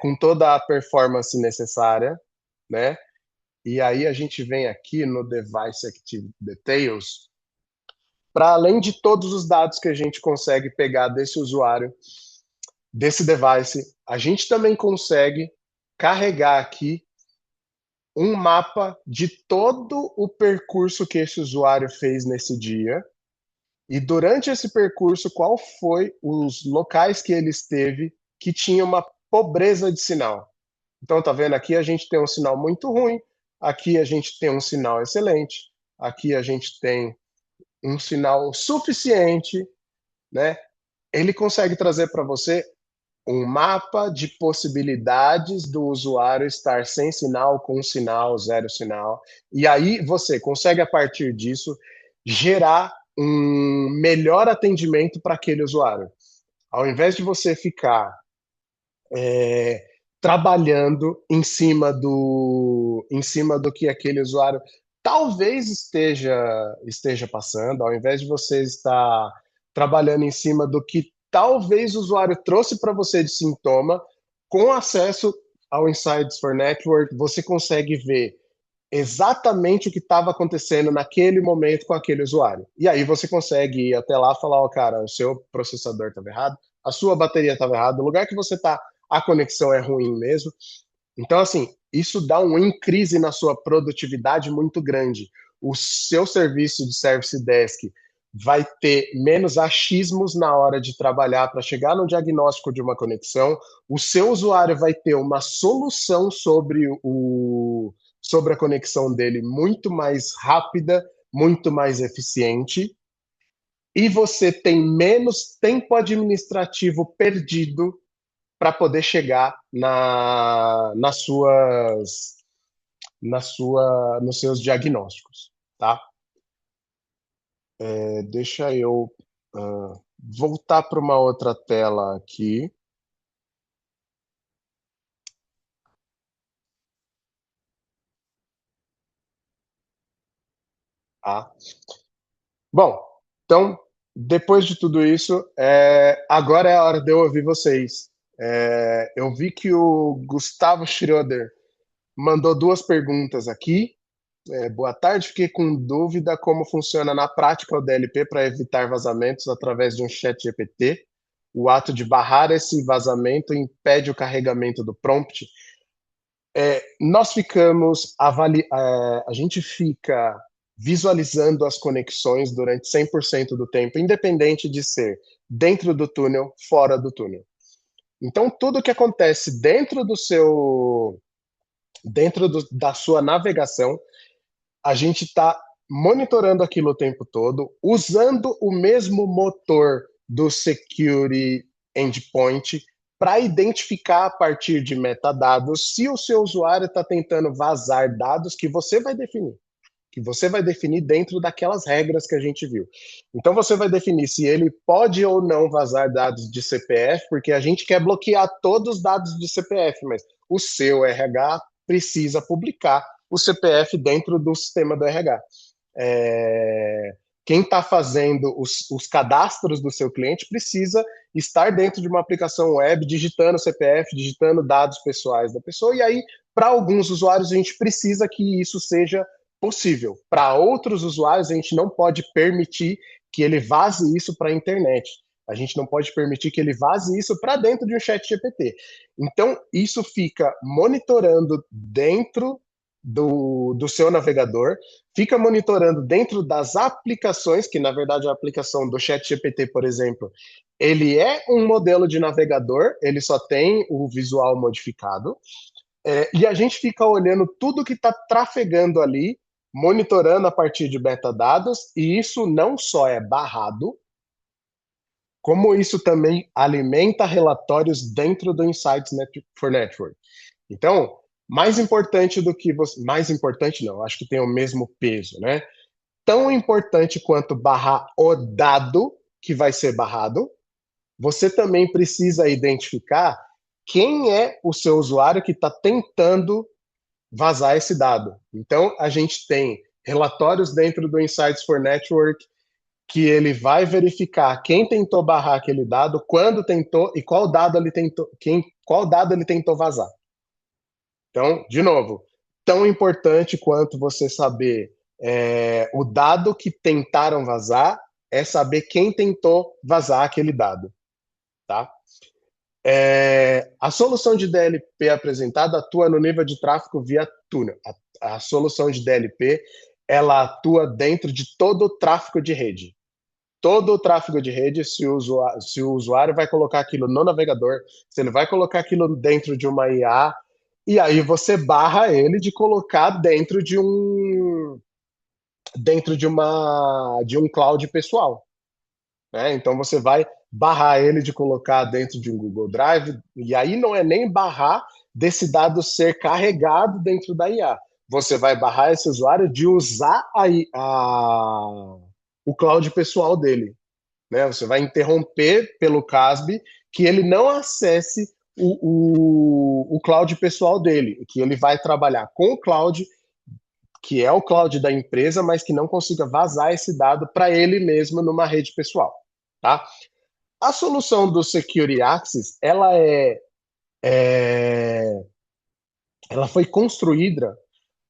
com toda a performance necessária, né? E aí a gente vem aqui no Device Active Details, para além de todos os dados que a gente consegue pegar desse usuário, desse device, a gente também consegue carregar aqui um mapa de todo o percurso que esse usuário fez nesse dia e durante esse percurso qual foi os locais que ele esteve que tinha uma pobreza de sinal. Então tá vendo aqui a gente tem um sinal muito ruim, aqui a gente tem um sinal excelente, aqui a gente tem um sinal suficiente, né? Ele consegue trazer para você um mapa de possibilidades do usuário estar sem sinal, com sinal, zero sinal. E aí você consegue, a partir disso, gerar um melhor atendimento para aquele usuário. Ao invés de você ficar trabalhando em cima do que aquele usuário talvez esteja passando, ao invés de você estar trabalhando em cima do que talvez o usuário trouxe para você de sintoma, com acesso ao Insights for Network, você consegue ver exatamente o que estava acontecendo naquele momento com aquele usuário. E aí você consegue ir até lá e falar, ó, cara, o seu processador estava errado, a sua bateria estava errada, o lugar que você está, a conexão é ruim mesmo. Então, assim, isso dá um increase na sua produtividade muito grande. O seu serviço de Service Desk vai ter menos achismos na hora de trabalhar para chegar no diagnóstico de uma conexão. O seu usuário vai ter uma solução sobre a conexão dele muito mais rápida, muito mais eficiente. E você tem menos tempo administrativo perdido para poder chegar nos seus diagnósticos, tá? Deixa eu voltar para uma outra tela aqui, tá? Bom, então, depois de tudo isso, agora é a hora de eu ouvir vocês. Eu vi que o Gustavo Schroeder mandou duas perguntas aqui. Boa tarde, fiquei com dúvida como funciona na prática o DLP para evitar vazamentos através de um chat GPT. O ato de barrar esse vazamento impede o carregamento do prompt. Nós ficamos a gente fica visualizando as conexões durante 100% do tempo, independente de ser dentro do túnel, fora do túnel. Então, tudo que acontece da sua navegação, a gente está monitorando aquilo o tempo todo, usando o mesmo motor do Security Endpoint para identificar a partir de metadados se o seu usuário está tentando vazar dados que você vai definir dentro daquelas regras que a gente viu. Então você vai definir se ele pode ou não vazar dados de CPF, porque a gente quer bloquear todos os dados de CPF, mas o seu RH precisa publicar o CPF dentro do sistema do RH. Quem está fazendo os cadastros do seu cliente precisa estar dentro de uma aplicação web, digitando CPF, digitando dados pessoais da pessoa, e aí, para alguns usuários, a gente precisa que isso seja possível. Para outros usuários, a gente não pode permitir que ele vaze isso para a internet. A gente não pode permitir que ele vaze isso para dentro de um chat GPT. Então, isso fica monitorando dentro do seu navegador, fica monitorando dentro das aplicações, que na verdade a aplicação do chat GPT, por exemplo, ele é um modelo de navegador, ele só tem o visual modificado, e a gente fica olhando tudo que está trafegando ali, monitorando a partir de metadados, e isso não só é barrado, como isso também alimenta relatórios dentro do Insights for Network. Então, mais importante do que você. Mais importante não, acho que tem o mesmo peso, né? Tão importante quanto barrar o dado que vai ser barrado, você também precisa identificar quem é o seu usuário que está tentando vazar esse dado. Então, a gente tem relatórios dentro do Insights for Network que ele vai verificar quem tentou barrar aquele dado, quando tentou e qual dado ele tentou, qual dado ele tentou vazar. Então, de novo, tão importante quanto você saber o dado que tentaram vazar é saber quem tentou vazar aquele dado, tá? A solução de DLP apresentada atua no nível de tráfego via túnel. A solução de DLP, ela atua dentro de todo o tráfego de rede. Todo o tráfego de rede, se o usuário vai colocar aquilo no navegador, se ele vai colocar aquilo dentro de uma IA, e aí você barra ele de colocar dentro de um cloud pessoal, né? Então você vai barrar ele de colocar dentro de um Google Drive, e aí não é nem barrar desse dado ser carregado dentro da IA. Você vai barrar esse usuário de usar o cloud pessoal dele, né? Você vai interromper pelo CASB que ele não acesse o cloud pessoal dele, que ele vai trabalhar com o cloud, que é o cloud da empresa, mas que não consiga vazar esse dado para ele mesmo numa rede pessoal, tá? A solução do Security Access, ela foi construída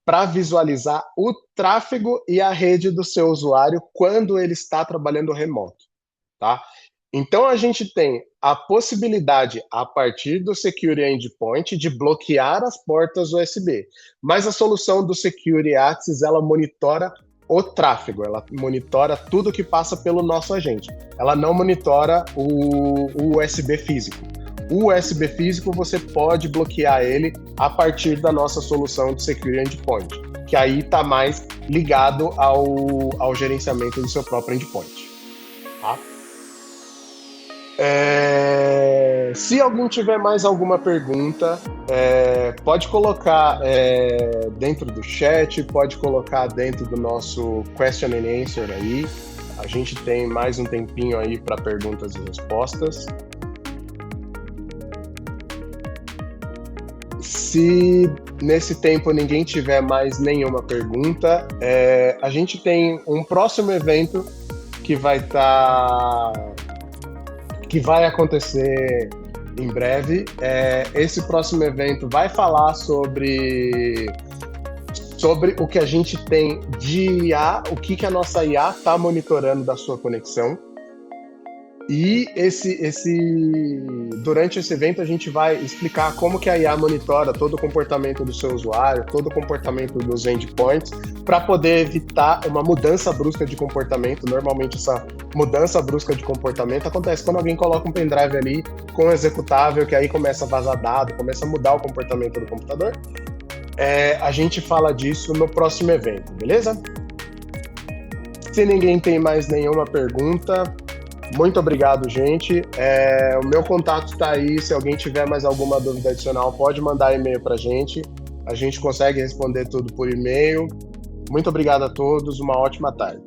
para visualizar o tráfego e a rede do seu usuário quando ele está trabalhando remoto, tá? Então a gente tem a possibilidade, a partir do Security Endpoint, de bloquear as portas USB. Mas a solução do Security Access, ela monitora o tráfego, ela monitora tudo que passa pelo nosso agente. Ela não monitora o USB físico. O USB físico você pode bloquear ele a partir da nossa solução de Security Endpoint, que aí está mais ligado ao gerenciamento do seu próprio endpoint. Tá? Se alguém tiver mais alguma pergunta, pode colocar dentro do chat, pode colocar dentro do nosso question and answer aí. A gente tem mais um tempinho aí para perguntas e respostas. Se nesse tempo ninguém tiver mais nenhuma pergunta, a gente tem um próximo evento que vai acontecer em breve. Esse próximo evento vai falar sobre o que a gente tem de IA, o que a nossa IA está monitorando da sua conexão. E durante esse evento a gente vai explicar como que a IA monitora todo o comportamento do seu usuário, todo o comportamento dos endpoints, para poder evitar uma mudança brusca de comportamento. Normalmente essa mudança brusca de comportamento acontece quando alguém coloca um pendrive ali com um executável, que aí começa a vazar dado, começa a mudar o comportamento do computador. A gente fala disso no próximo evento, beleza? Se ninguém tem mais nenhuma pergunta, muito obrigado, gente. O meu contato está aí. Se alguém tiver mais alguma dúvida adicional, pode mandar e-mail para a gente. A gente consegue responder tudo por e-mail. Muito obrigado a todos. Uma ótima tarde.